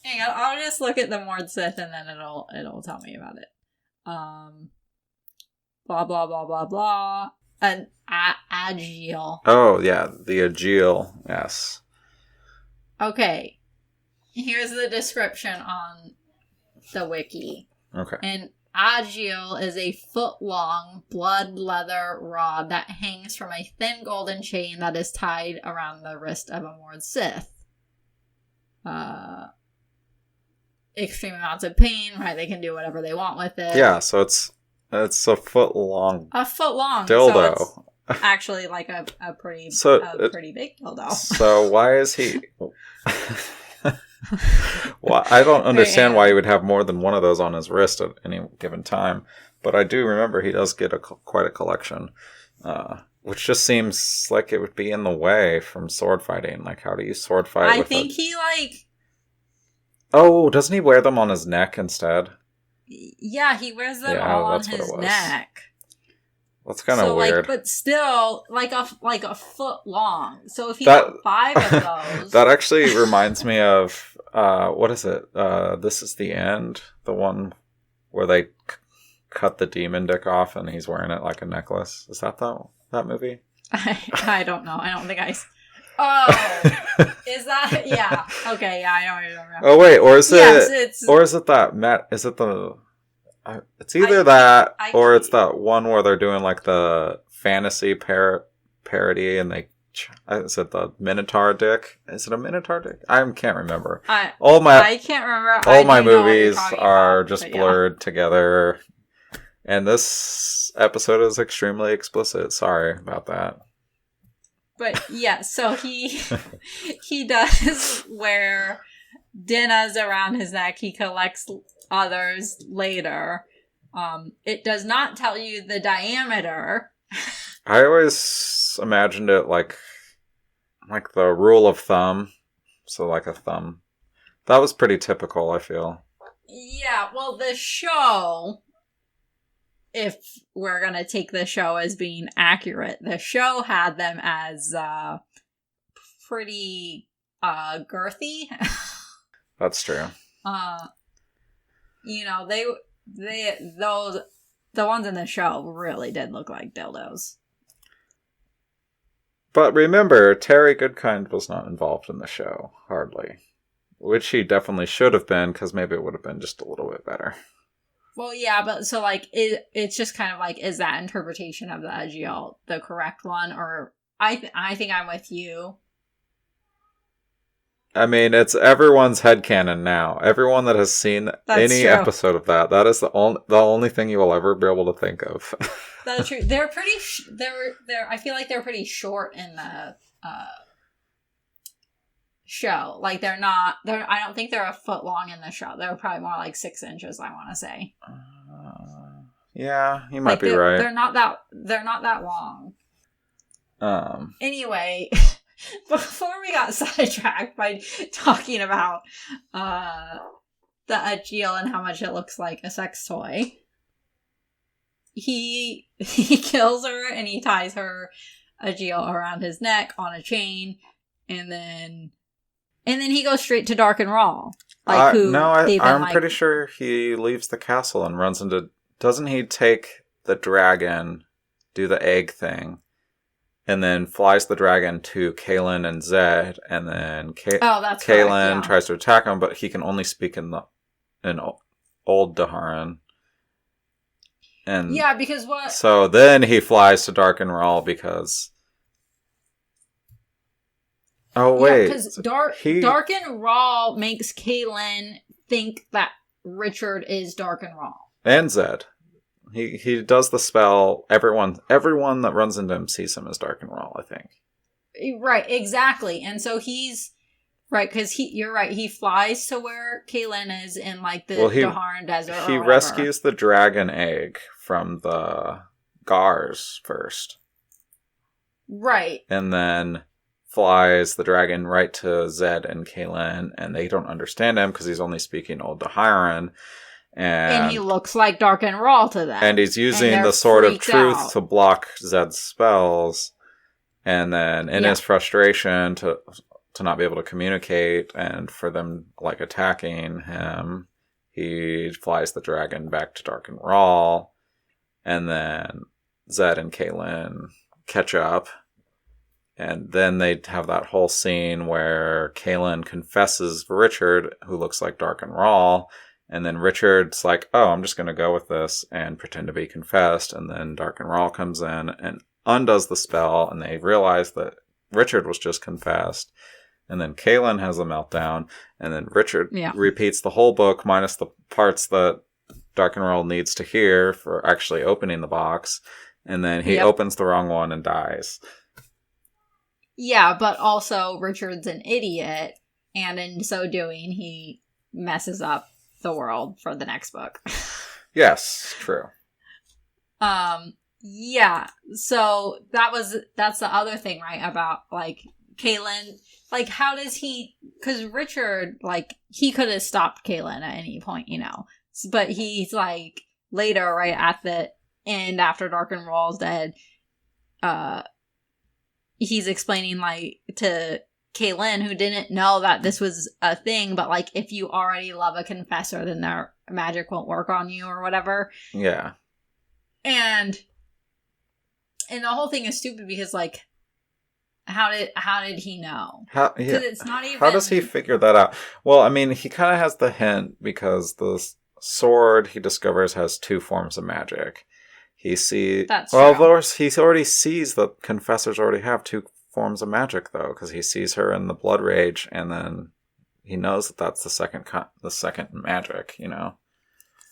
Hang on, I'll just look at the word Sith and then it'll tell me about it. Blah blah blah blah blah. An agile. Oh yeah, the agile. Yes. Okay. Here's the description on the wiki. Okay. An agile is a foot-long blood leather rod that hangs from a thin golden chain that is tied around the wrist of a Lord Sith. Extreme amounts of pain, right? They can do whatever they want with it. Yeah, so it's a foot-long. A foot-long dildo. So it's actually like a pretty big dildo. So why is he? Well, I don't understand why he would have more than one of those on his wrist at any given time, but I do remember he does get quite a collection, which just seems like it would be in the way from sword fighting. Like, how do you sword fight? I think he like. Oh, doesn't he wear them on his neck instead? Yeah, he wears them all on his neck. That's kind of weird. But still, like a foot long. So if he got 5 of those... That actually reminds me of, what is it? This Is the End? The one where they cut the demon dick off and he's wearing it like a necklace. Is that that movie? I don't know. I don't think I... Oh, is that... Yeah. Okay, yeah, I know what you're talking about. Oh, wait, or is it... Yes, or is it that... Is it the... it's either that or it's that one where they're doing like the fantasy parody and they... Is it the Minotaur dick? Is it a Minotaur dick? I can't remember. I can't remember. All my movies are just blurred together. And this episode is extremely explicit. Sorry about that. But yeah, so he does wear dinnas around his neck. He collects others later. It does not tell you the diameter. I always imagined it like the rule of thumb. So like a thumb That was pretty typical, I feel. Yeah, well, the show, if we're going to take the show as being accurate, the show had them as pretty girthy. That's true. You know, those the ones in the show really did look like dildos. But remember, Terry Goodkind was not involved in the show, hardly. Which he definitely should have been, because maybe it would have been just a little bit better. Well, yeah, but so, like, it's just kind of like, is that interpretation of the Agiel the correct one? Or, I think I'm with you. I mean, it's everyone's headcanon now. Everyone that has seen any episode of that is the only thing you will ever be able to think of. That's true. They're pretty. I feel like they're pretty short in the show. Like they're not. I don't think they're a foot long in the show. They're probably more like 6 inches. I want to say. Yeah, you might be right. They're not that long. Anyway. Before we got sidetracked by talking about the Agiel and how much it looks like a sex toy, he kills her and he ties her Agiel around his neck on a chain, and then he goes straight to Dark and Raw. I'm pretty sure he leaves the castle and runs into. Doesn't he take the dragon, do the egg thing? And then flies the dragon to Kaylin and Zed, and then Kaylin tries to attack him, but he can only speak in Old Daharan. And yeah, because what? So then he flies to Dark and Rawl because. Oh wait, because Dark and Rawl makes Kaylin think that Richard is Dark and Rawl and Zed. He does the spell. Everyone that runs into him sees him as Dark and Raw, I think. Right, exactly. And so he's right, because you're right. He flies to where Kaylin is in like the Daharan desert. He rescues the dragon egg from the Gars first, right, and then flies the dragon right to Zed and Kaylin, and they don't understand him because he's only speaking Old Daharan. And he looks like Dark and Raw to them. And he's using the Sword of Truth to block Zed's spells. And then in his frustration to not be able to communicate and for them like attacking him, he flies the dragon back to Dark and Raw. And then Zed and Kaylin catch up. And then they have that whole scene where Kaylin confesses Richard, who looks like Dark and Raw. And then Richard's like, oh, I'm just going to go with this and pretend to be confessed. And then Dark and Raw comes in and undoes the spell. And they realize that Richard was just confessed. And then Kaylin has a meltdown. And then Richard repeats the whole book minus the parts that Dark and Raw needs to hear for actually opening the box. And then he opens the wrong one and dies. Yeah, but also Richard's an idiot. And in so doing, he messes up the world for the next book. Yes, true. Yeah. So that's the other thing, right? About like Kaylin, like how does he? Because Richard, like he could have stopped Kaylin at any point, you know. But he's like later, right at the end, after Dark and Raw's dead, he's explaining like to Kaylin, who didn't know that this was a thing, but like if you already love a confessor, then their magic won't work on you or whatever. Yeah. And the whole thing is stupid because like how did he know? Because it's not even. How does he figure that out? Well, I mean, he kind of has the hint because the sword he discovers has 2 forms of magic. He sees. Well, of course, he already sees that confessors already have 2 forms of magic, though, because he sees her in the blood rage, and then he knows that that's the second magic, you know.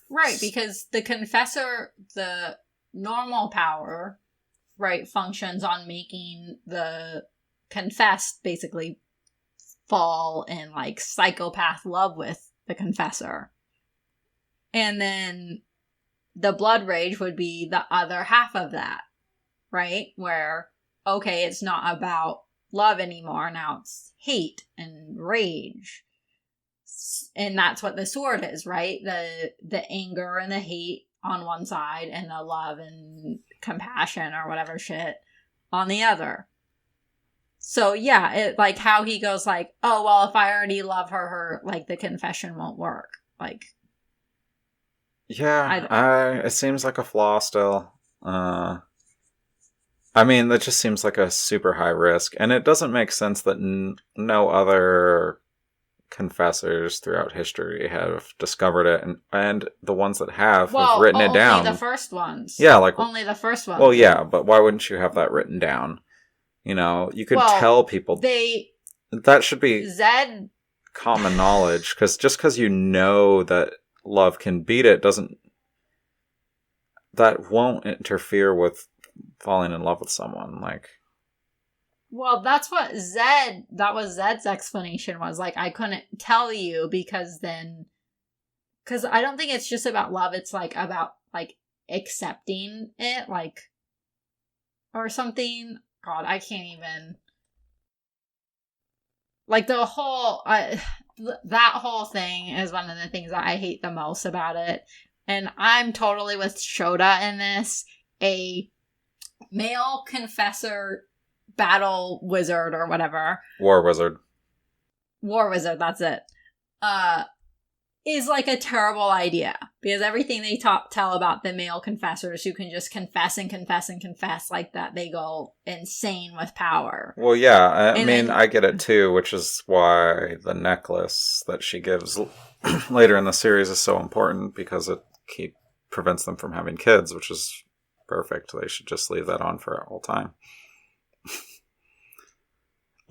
Right, because the confessor, the normal power, right, functions on making the confessed basically fall in like psychopath love with the confessor, and then the blood rage would be the other half of that, right, where okay, it's not about love anymore. Now it's hate and rage. and that's what the sword is, right? The anger and the hate on one side, and the love and compassion or whatever shit on the other. So yeah, it like how he goes like, oh well, if I already love her like the confession won't work. Like, yeah, it seems like a flaw still. I mean, that just seems like a super high risk, and it doesn't make sense that no other confessors throughout history have discovered it, and the ones that have written it down. Only the first ones. Yeah, like only the first ones. Well, yeah, but why wouldn't you have that written down? You know, you could tell people that should be Zed common knowledge, because just because you know that love can beat it that won't interfere with falling in love with someone. Like, well, that's what Zed's explanation was. Like, I couldn't tell you because I don't think it's just about love. It's like about like accepting it, like, or something. God, I can't even. Like, the whole that whole thing is one of the things that I hate the most about it. And I'm totally with Shota in this. A male confessor battle wizard or whatever. War wizard, that's it. Is like a terrible idea. Because everything they tell about the male confessors who can just confess and confess and confess like that, they go insane with power. Well, yeah, I mean, I get it too, which is why the necklace that she gives later in the series is so important, because it prevents them from having kids, which is perfect. They should just leave that on for all time.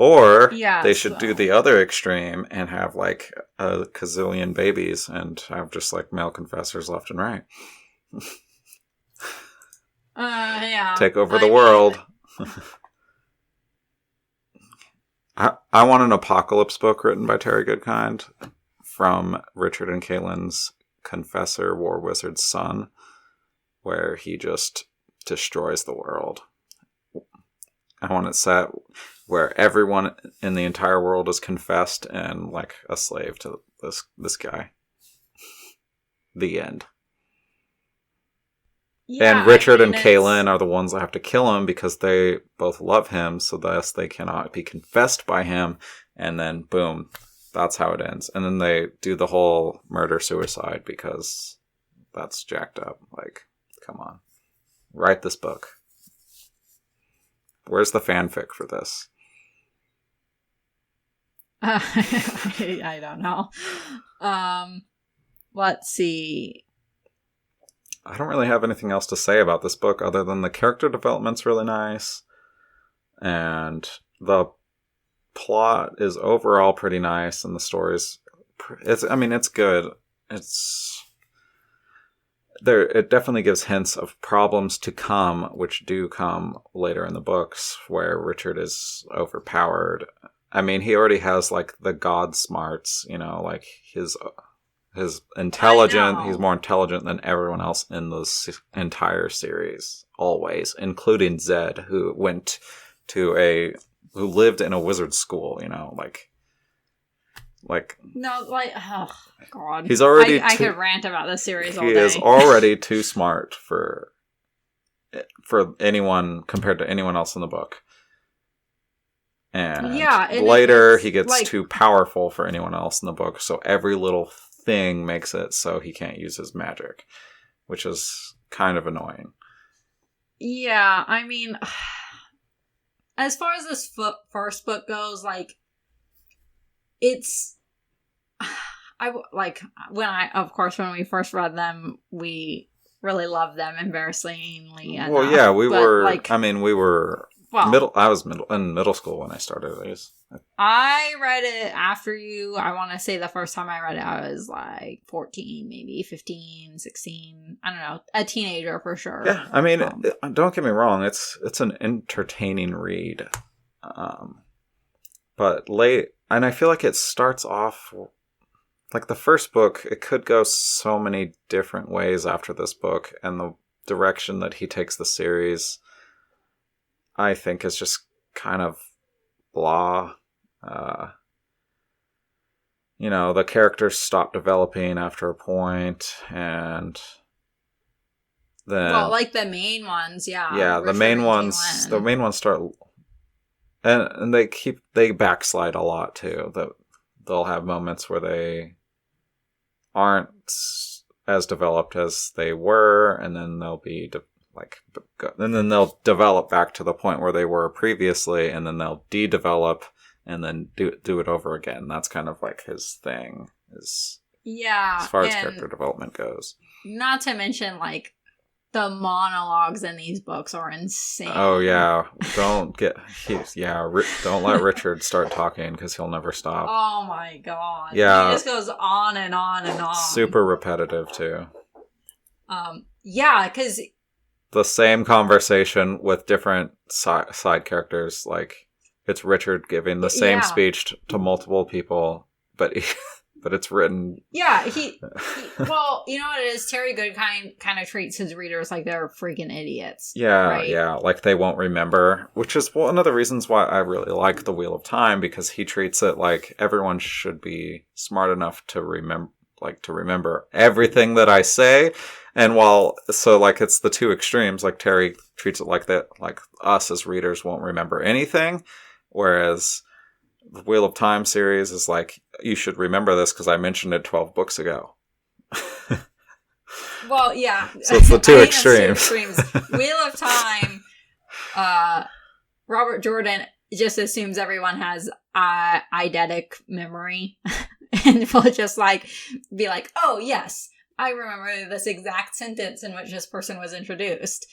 Or they should do the other extreme and have like a gazillion babies and have just like male confessors left and right. Yeah. Take over the world. I want an apocalypse book written by Terry Goodkind from Richard and Kaylin's confessor war wizard's son, where he just destroys the world. I want it set where everyone in the entire world is confessed and like a slave to this guy. The end. Yeah, and Richard and Kaylin are the ones that have to kill him because they both love him, so thus they cannot be confessed by him, and then boom, that's how it ends. And then they do the whole murder-suicide because that's jacked up. Like, come on. Write this book. Where's the fanfic for this? I don't know. Let's see. I don't really have anything else to say about this book other than the character development's really nice. And the plot is overall pretty nice, and the story's it's good. It definitely gives hints of problems to come, which do come later in the books, where Richard is overpowered. I mean, he already has like the god smarts, like his intelligent. He's more intelligent than everyone else in this entire series, always, including Zed, who lived in a wizard school. Oh god, he's already. I could rant about this series all day. He is already too smart for anyone compared to anyone else in the book. And later he gets too powerful for anyone else in the book, so every little thing makes it so he can't use his magic, which is kind of annoying. Yeah, I mean, as far as this first book goes, like, it's... when we first read them, we really loved them embarrassingly enough. Well, yeah, we were I was in middle school when I started these. I read it after you. I want to say the first time I read it, I was like 14, maybe 15, 16. I don't know. A teenager for sure. Yeah, I mean, don't get me wrong. It's an entertaining read. But late, and I feel like it starts off... Like the first book, it could go so many different ways after this book, and the direction that he takes the series, I think, is just kind of blah. the characters stop developing after a point, and then... Well, like the main ones, yeah. Yeah, the main ones start... And they backslide a lot, too. They'll have moments where they aren't as developed as they were, and then they'll be... and then they'll develop back to the point where they were previously, and then they'll de-develop, and then do it over again. That's kind of like his thing, as far as character development goes. Not to mention, like, the monologues in these books are insane. Oh yeah, don't let Richard start talking, because he'll never stop. Oh my god. Yeah, he just goes on and on and on. Super repetitive too. Yeah, because the same conversation with different side characters, like it's Richard giving the same speech to multiple people, but it's written. Yeah, well, you know what it is? Terry Goodkind kind of treats his readers like they're freaking idiots. Yeah, right? Yeah, like they won't remember, which is one of the reasons why I really like The Wheel of Time, because he treats it like everyone should be smart enough to remember everything that I say. And it's the two extremes, like Terry treats it like that, like us as readers won't remember anything, whereas the Wheel of Time series is like, you should remember this because I mentioned it 12 books ago. Well, yeah. So it's the two extremes. Wheel of Time, Robert Jordan just assumes everyone has eidetic memory and will just be like, oh yes, I remember this exact sentence in which this person was introduced.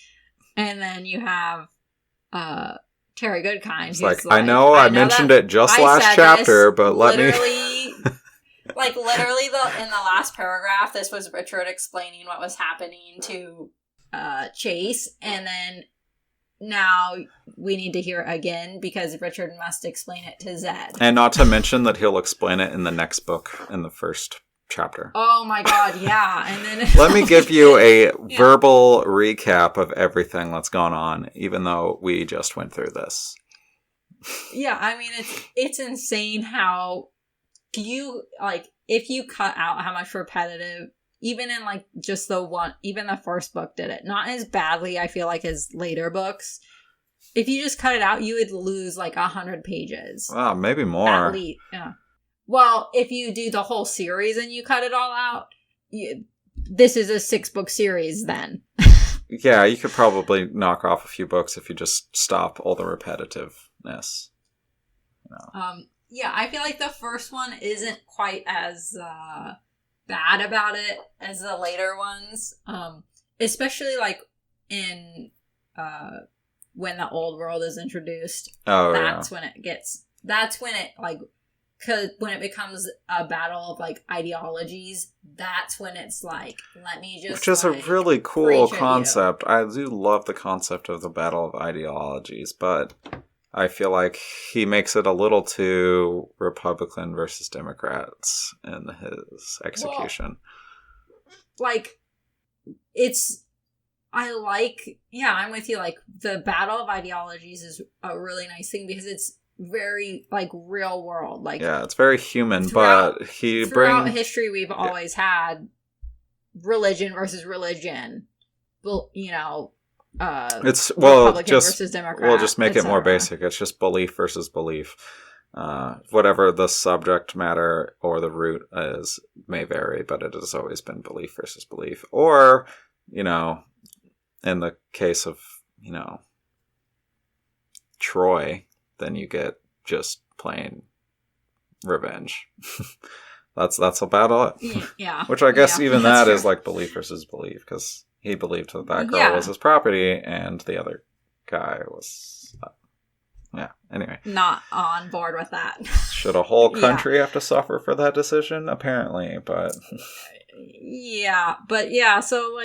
And then you have Terry Goodkind. It's like, I know I mentioned it just last chapter, but let me... Literally, in the last paragraph, this was Richard explaining what was happening to Chase, and then now we need to hear it again because Richard must explain it to Zed. And not to mention that he'll explain it in the next book, in the first chapter. Oh my god, yeah. And then let me give you a verbal recap of everything that's gone on, even though we just went through this. Yeah, I mean, it's insane how if you cut out how much repetitive, even in just even the first book did it, not as badly I feel like as later books. If you just cut it out, you would lose 100 pages. Wow, maybe more. At least, yeah. Well, if you do the whole series and you cut it all out, this is a 6-book series then. Yeah, you could probably knock off a few books if you just stop all the repetitiveness. Yeah, I feel like the first one isn't quite as bad about it as the later ones. Especially in when the old world is introduced. Oh, that's when it because when it becomes a battle of ideologies, that's when it's let me just... Which is a really cool concept. I do love the concept of the battle of ideologies, but I feel like he makes it a little too Republican versus Democrats in his execution. Well, I'm with you. The battle of ideologies is a really nice thing because it's very real world. Yeah, it's very human, throughout history we've always had religion versus religion. Well, it's Republican versus Democrat. We'll just make it more basic. It's just belief versus belief. Whatever the subject matter or the root is may vary, but it has always been belief versus belief. Or, in the case of, Troy, then you get just plain revenge. that's about it. Yeah. Which I guess even that is belief versus belief, because he believed that girl was his property and the other guy was... anyway. Not on board with that. Should a whole country have to suffer for that decision? Apparently, but... Yeah, but so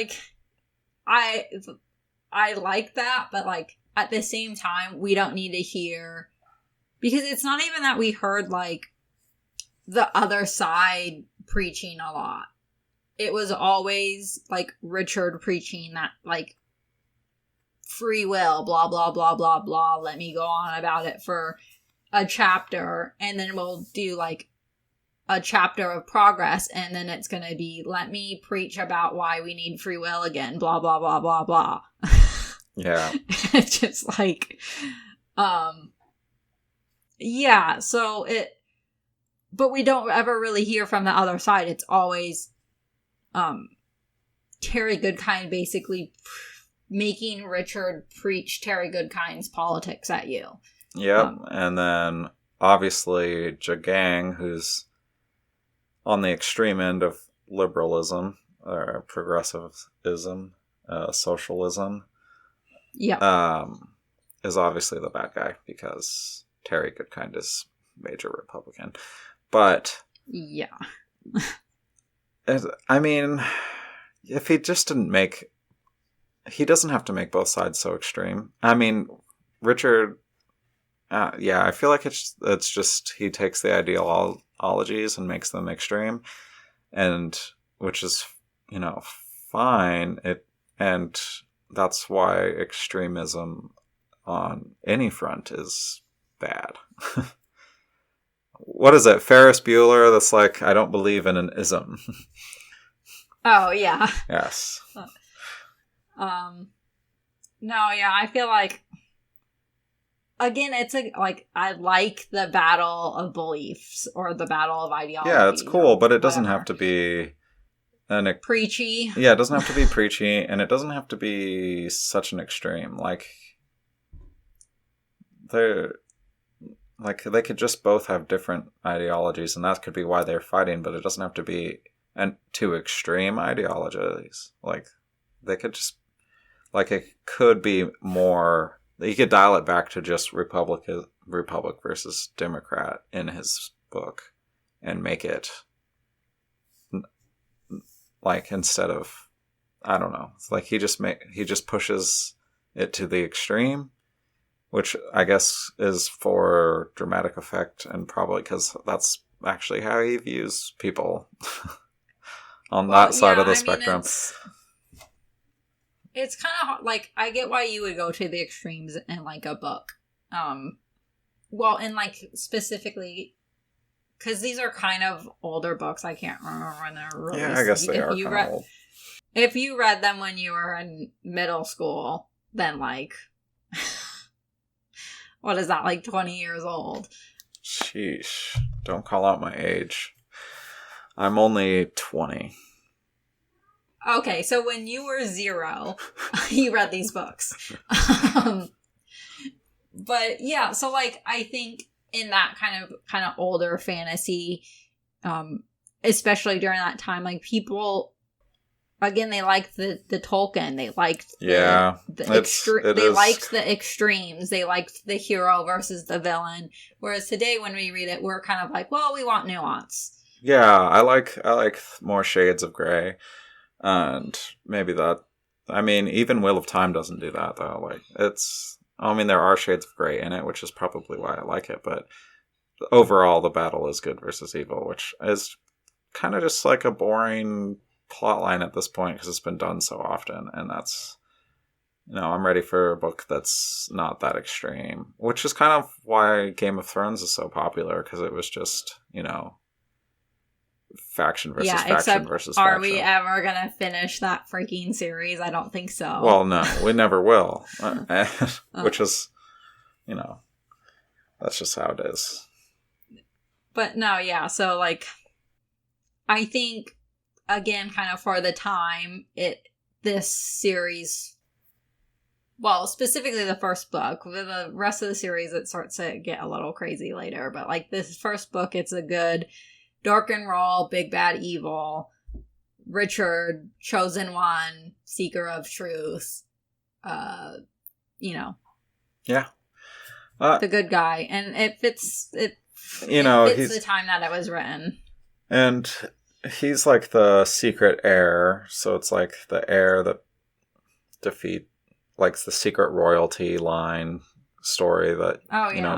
I like that, but at the same time, we don't need to hear... Because it's not even that we heard, the other side preaching a lot. It was always, Richard preaching that, free will, blah, blah, blah, blah, blah. Let me go on about it for a chapter. And then we'll do, a chapter of progress, and then it's going to be, let me preach about why we need free will again, blah, blah, blah, blah, blah. Yeah. It's just like, yeah, so but we don't ever really hear from the other side. It's always, Terry Goodkind basically making Richard preach Terry Goodkind's politics at you. Yep, and then obviously Jagang, who's on the extreme end of liberalism, or progressivism, socialism, is obviously the bad guy because Terry Goodkind is major Republican. But yeah, I mean, if he just didn't make, he doesn't have to make both sides so extreme. I mean, Richard. Yeah, I feel like it's just he takes the ideologies and makes them extreme, and which is fine. And that's why extremism on any front is bad. What is it, Ferris Bueller? That's like, I don't believe in an ism. Oh yeah. Yes. No, yeah, I feel like. Again, it's I like the battle of beliefs or the battle of ideology. Yeah, it's cool, but it doesn't have to be preachy. Yeah, it doesn't have to be preachy, and it doesn't have to be such an extreme. Like they could just both have different ideologies, and that could be why they're fighting. But it doesn't have to be two extreme ideologies. Like they could just it could be more. You could dial it back to just Republic versus Democrat in his book and make it instead of, I don't know. It's like he just pushes it to the extreme, which I guess is for dramatic effect and probably because that's actually how he views people on that side of the spectrum. It's kind of I get why you would go to the extremes in a book. Well, and specifically, because these are kind of older books. I can't remember when they're released. Yeah, I guess they are kind of old. If you read them when you were in middle school, then what is that, 20 years old? Sheesh. Don't call out my age. I'm only 20. Okay, so when you were 0, you read these books. But yeah, so I think in that kind of older fantasy, especially during that time, people, again, they liked the Tolkien. They liked liked the extremes. They liked the hero versus the villain. Whereas today, when we read it, we're kind of well, we want nuance. Yeah, I like more shades of gray. And maybe that, I mean, even Wheel of Time doesn't do that, though. There are shades of gray in it, which is probably why I like it, but overall, the battle is good versus evil, which is kind of just a boring plotline at this point, because it's been done so often, and that's, I'm ready for a book that's not that extreme, which is kind of why Game of Thrones is so popular, because it was just, faction versus faction versus faction. Are we ever gonna finish that freaking series? I don't think so. Well, no, we never will. Which is, that's just how it is. But no, yeah, so I think, again, kind of for the time, this series, well, specifically the first book, with the rest of the series it starts to get a little crazy later, but this first book, it's a good dark and raw, big bad evil, Richard, chosen one, seeker of truth, Yeah. The good guy. And it fits he's the time that it was written. And he's the secret heir, so it's the heir that defeat, the secret royalty line story that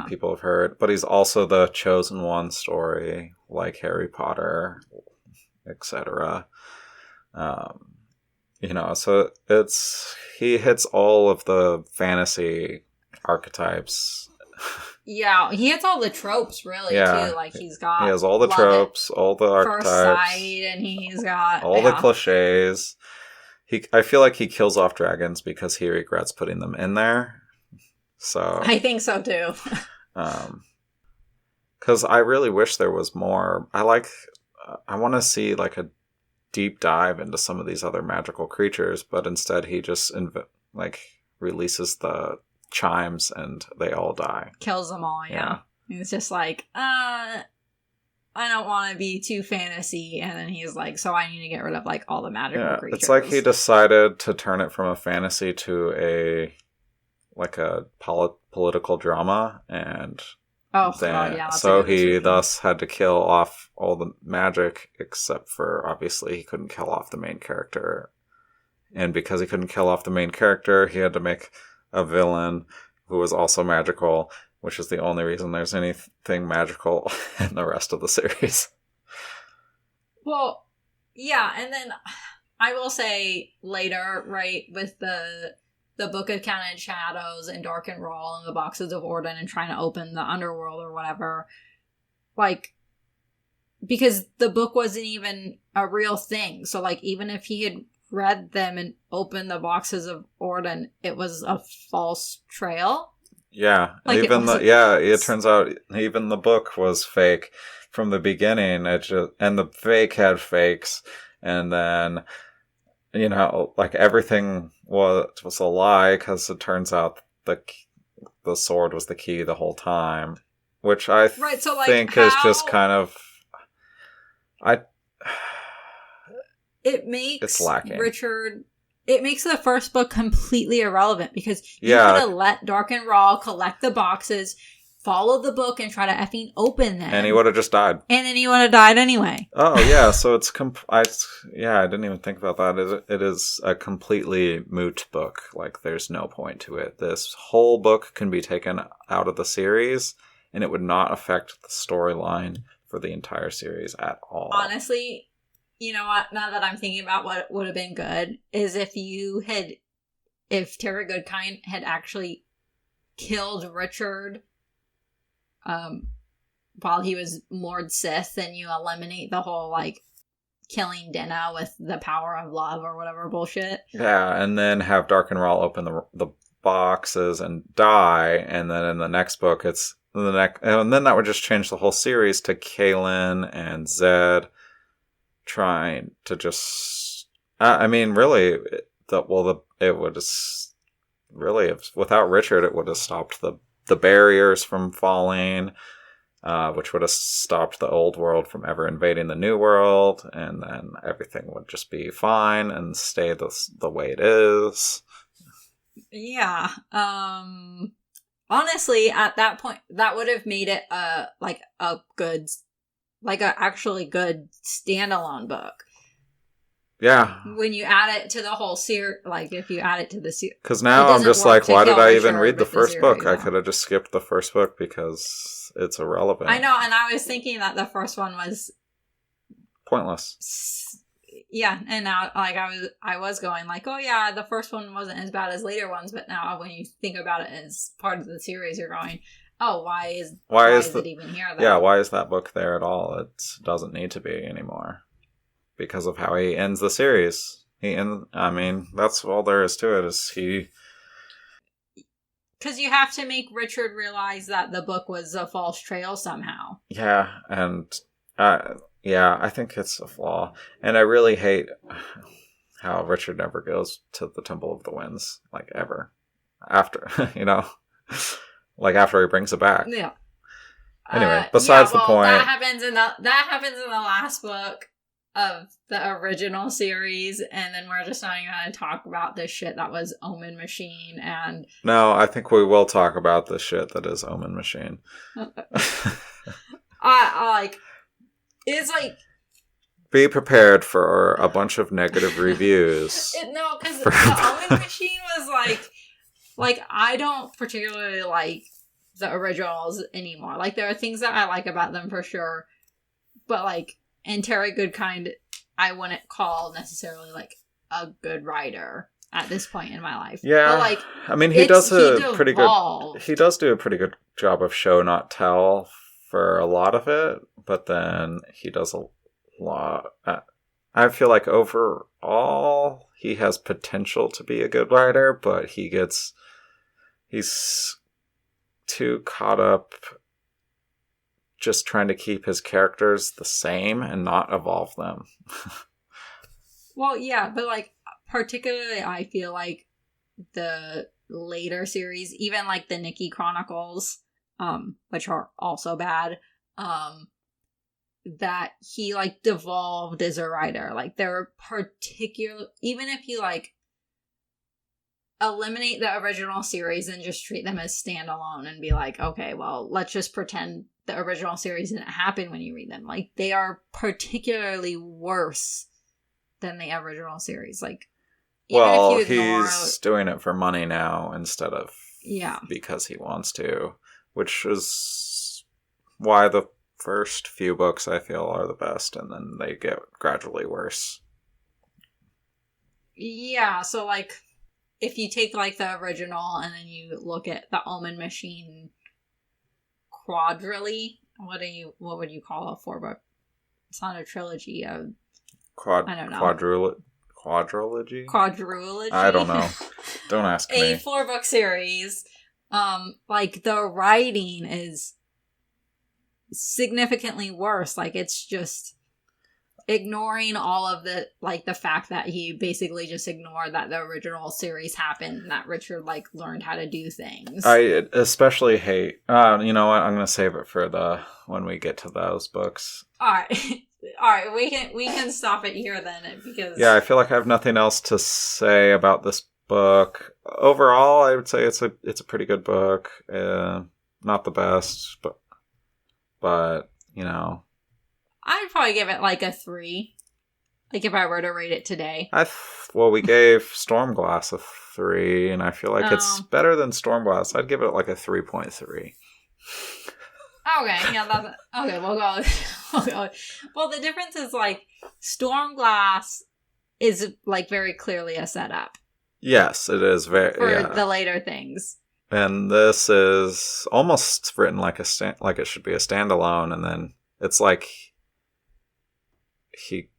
people have heard, but he's also the chosen one story, like Harry Potter, etc. So he hits all of the fantasy archetypes Yeah, he has all the tropes, really, too. Like, he has all the tropes, all the archetypes. First sight, and he's got... all the cliches. I feel like he kills off dragons because he regrets putting them in there. So I think so, too. Because I really wish there was more. I want to see, like, a deep dive into some of these other magical creatures, but instead he just, releases the chimes and they all die. Kills them all, yeah. It's just like, I don't want to be too fantasy, and then he's like, so I need to get rid of, like, all the magical creatures. It's like he decided to turn it from a fantasy to a political drama, and so he thus had to kill off all the magic, except for, obviously, he couldn't kill off the main character. And because he couldn't kill off the main character, he had to make a villain who was also magical, which is the only reason there's anything magical in the rest of the series. Well, yeah, and then I will say later, right, with the Book of Counted Shadows and Dark and Raw and the Boxes of Orden and trying to open the underworld or whatever, like, because the book wasn't even a real thing. So, like, even if he had read them and opened the Boxes of Orden, it was a false trail. Yeah, like, it turns out even the book was fake from the beginning. And the fake had fakes, and then, like, everything was a lie, because it turns out the sword was the key the whole time, which I think is just kind of it makes it's lacking. Richard. It makes the first book completely irrelevant, because you could have let Dark and Raw collect the boxes, follow the book, and try to effing open them. And he would have just died. And then he would have died anyway. Oh, yeah, so it's... I didn't even think about that. It is a completely moot book. Like, there's no point to it. This whole book can be taken out of the series, and it would not affect the storyline for the entire series at all. Honestly... You know what? Now that I'm thinking about what would have been good, is if Terry Goodkind had actually killed Richard while he was Lord Sith, and you eliminate the whole, like, killing Dinah with the power of love or whatever bullshit. Yeah, and then have Dark and Raw open the boxes and die, and then in the next book and then that would just change the whole series to Kaelin and Zed trying to just... really, it would just... Really, without Richard, it would have stopped the barriers from falling, which would have stopped the old world from ever invading the new world, and then everything would just be fine and stay the way it is. Yeah. Honestly, at that point, that would have made it actually good standalone book. Yeah. When you add it to the whole series, like, if you add it to the series. Because now I'm just like, why did I even read the first book? I could have just skipped the first book because it's irrelevant. I know, and I was thinking that the first one was... pointless. Yeah, and now, like, I was going, like, oh yeah, the first one wasn't as bad as later ones, but now when you think about it as part of the series, you're going... Oh, why is it even here, though? Yeah, why is that book there at all? It doesn't need to be anymore. Because of how he ends the series. That's all there is to it, is he... Because you have to make Richard realize that the book was a false trail somehow. Yeah, and... I think it's a flaw. And I really hate how Richard never goes to the Temple of the Winds, like, ever. After, like, after he brings it back. Yeah. Anyway, besides the point. That happens in the last book of the original series, and then we're just not even going to talk about this shit that was Omen Machine and... No, I think we will talk about the shit that is Omen Machine. It's like... Be prepared for a bunch of negative reviews. No, because the Omen Machine was like, I don't particularly like the originals anymore. Like, there are things that I like about them for sure, but, like, and Terry Goodkind, I wouldn't call necessarily, like, a good writer. at this point in my life. Yeah, but like, I mean, he does do a pretty good job of show not tell for a lot of it, but then he does a lot. I feel like overall he has potential to be a good writer, but he's too caught up just trying to keep his characters the same and not evolve them. Well, yeah, but like particularly I feel like the later series, even like the Nikki Chronicles, which are also bad, that he like devolved as a writer. Like there were even if you like eliminate the original series and just treat them as standalone and be like, okay, well, let's just pretend the original series didn't happen when you read them. Like they are particularly worse than the original series. Like, well, he's doing it for money now instead of because he wants to, which is why the first few books I feel are the best, and then they get gradually worse. Yeah, so like if you take like the original and then you look at the Almond Machine quadrilogy, what would you call a 4-book? It's not a trilogy. I don't know. Quadrilogy? Quadrilogy? I don't know. Don't ask me. A 4-book series. Like the writing is significantly worse. Like it's just ignoring all of the fact that he basically just ignored that the original series happened and that Richard like learned how to do things. I especially hate you know what, I'm gonna save it for when we get to those books. Alright, we can stop it here then, because I feel like I have nothing else to say about this book. Overall, I would say it's a pretty good book. Not the best, but you know, I'd probably give it like a 3. Like if I were to rate it today. We gave Stormglass a 3, and I feel like it's better than Stormglass. I'd give it like a 3.3. Okay, yeah, okay, we'll go. Well, the difference is like Stormglass is like very clearly a setup. Yes, it is for the later things. And this is almost written like it should be a standalone, and then it's like he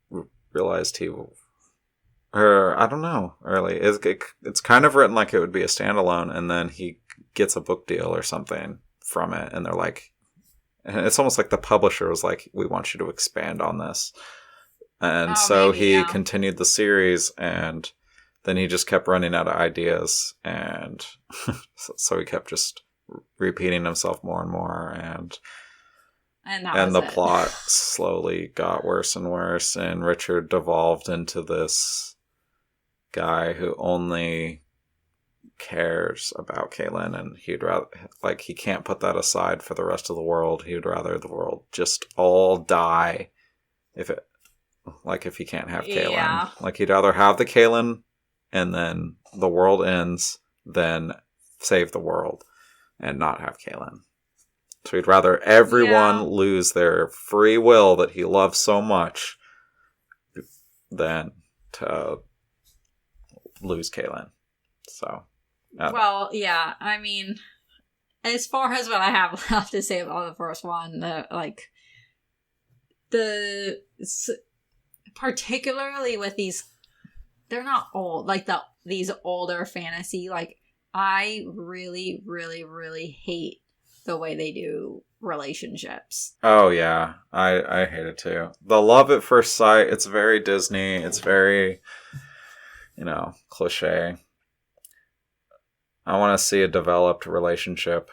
realized I don't know, really. It's kind of written like it would be a standalone, and then he gets a book deal or something from it, and they're like, and it's almost like the publisher was like, we want you to expand on this. And he continued the series, and then he just kept running out of ideas, and so he kept just repeating himself more and more, and the plot slowly got worse and worse, and Richard devolved into this guy who only cares about Caitlin, and he'd rather, like, he can't put that aside for the rest of the world. He'd rather the world just all die if he can't have Caitlin. Yeah. Like, he'd rather have the Caitlin and then the world ends than save the world and not have Caitlin. So he'd rather everyone lose their free will that he loves so much than to lose Caitlin. So, well, yeah, I mean, as far as what I have left to say about the first one, particularly with these, they're not old, like these older fantasy, like, I really, really, really hate the way they do relationships. Oh, yeah. I hate it too. The love at first sight, it's very Disney. It's very, cliche. I want to see a developed relationship.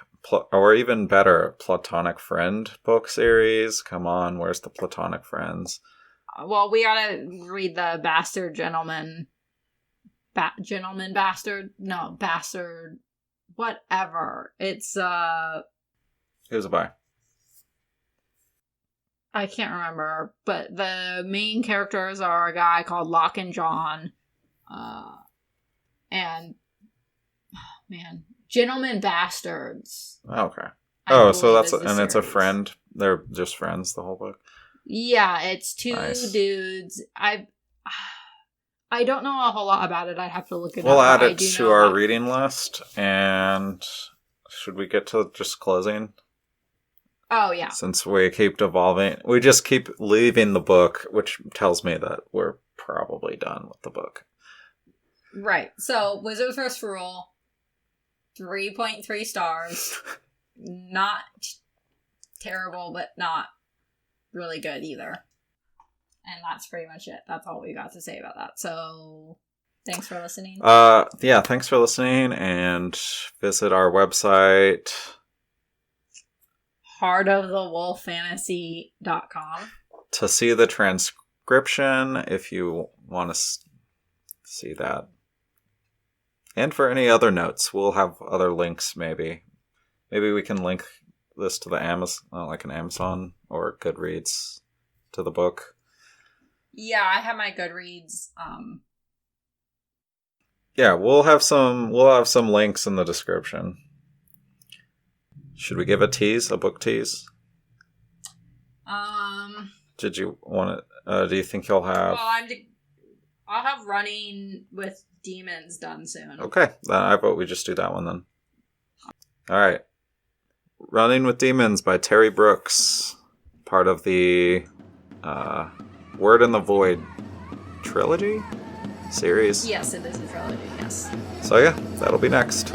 Or even better, platonic friend book series. Come on, where's the platonic friends? Well, we gotta read the Bastard Gentleman. Gentleman Bastard? No, Bastard. Whatever. It's, Who's it by? I can't remember, but the main characters are a guy called Locke and John, and Gentleman Bastards. Okay. So it's a friend. They're just friends the whole book. Yeah, it's two dudes. I don't know a whole lot about it. I'd have to look it up. We'll add it to our reading list. And should we get to just closing? Oh, yeah. Since we keep devolving. We just keep leaving the book, which tells me that we're probably done with the book. Right. So, Wizard's First Rule, 3.3 stars. Not terrible, but not really good either. And that's pretty much it. That's all we got to say about that. So, thanks for listening. Yeah, thanks for listening, and visit our website, heartofthewolffantasy.com, to see the transcription if you want to see that. And for any other notes, we'll have other links maybe. Maybe we can link this to the Amazon, like an Amazon or Goodreads, to the book. Yeah, I have my Goodreads. Yeah, we'll have some links in the description. Should we give a book tease? Did you want it? Do you think you'll have? Well, I'll have Running with Demons done soon. Okay, then I vote we just do that one then. All right, Running with Demons by Terry Brooks, part of the Word in the Void trilogy series. Yes, it is a trilogy. Yes. So yeah, that'll be next.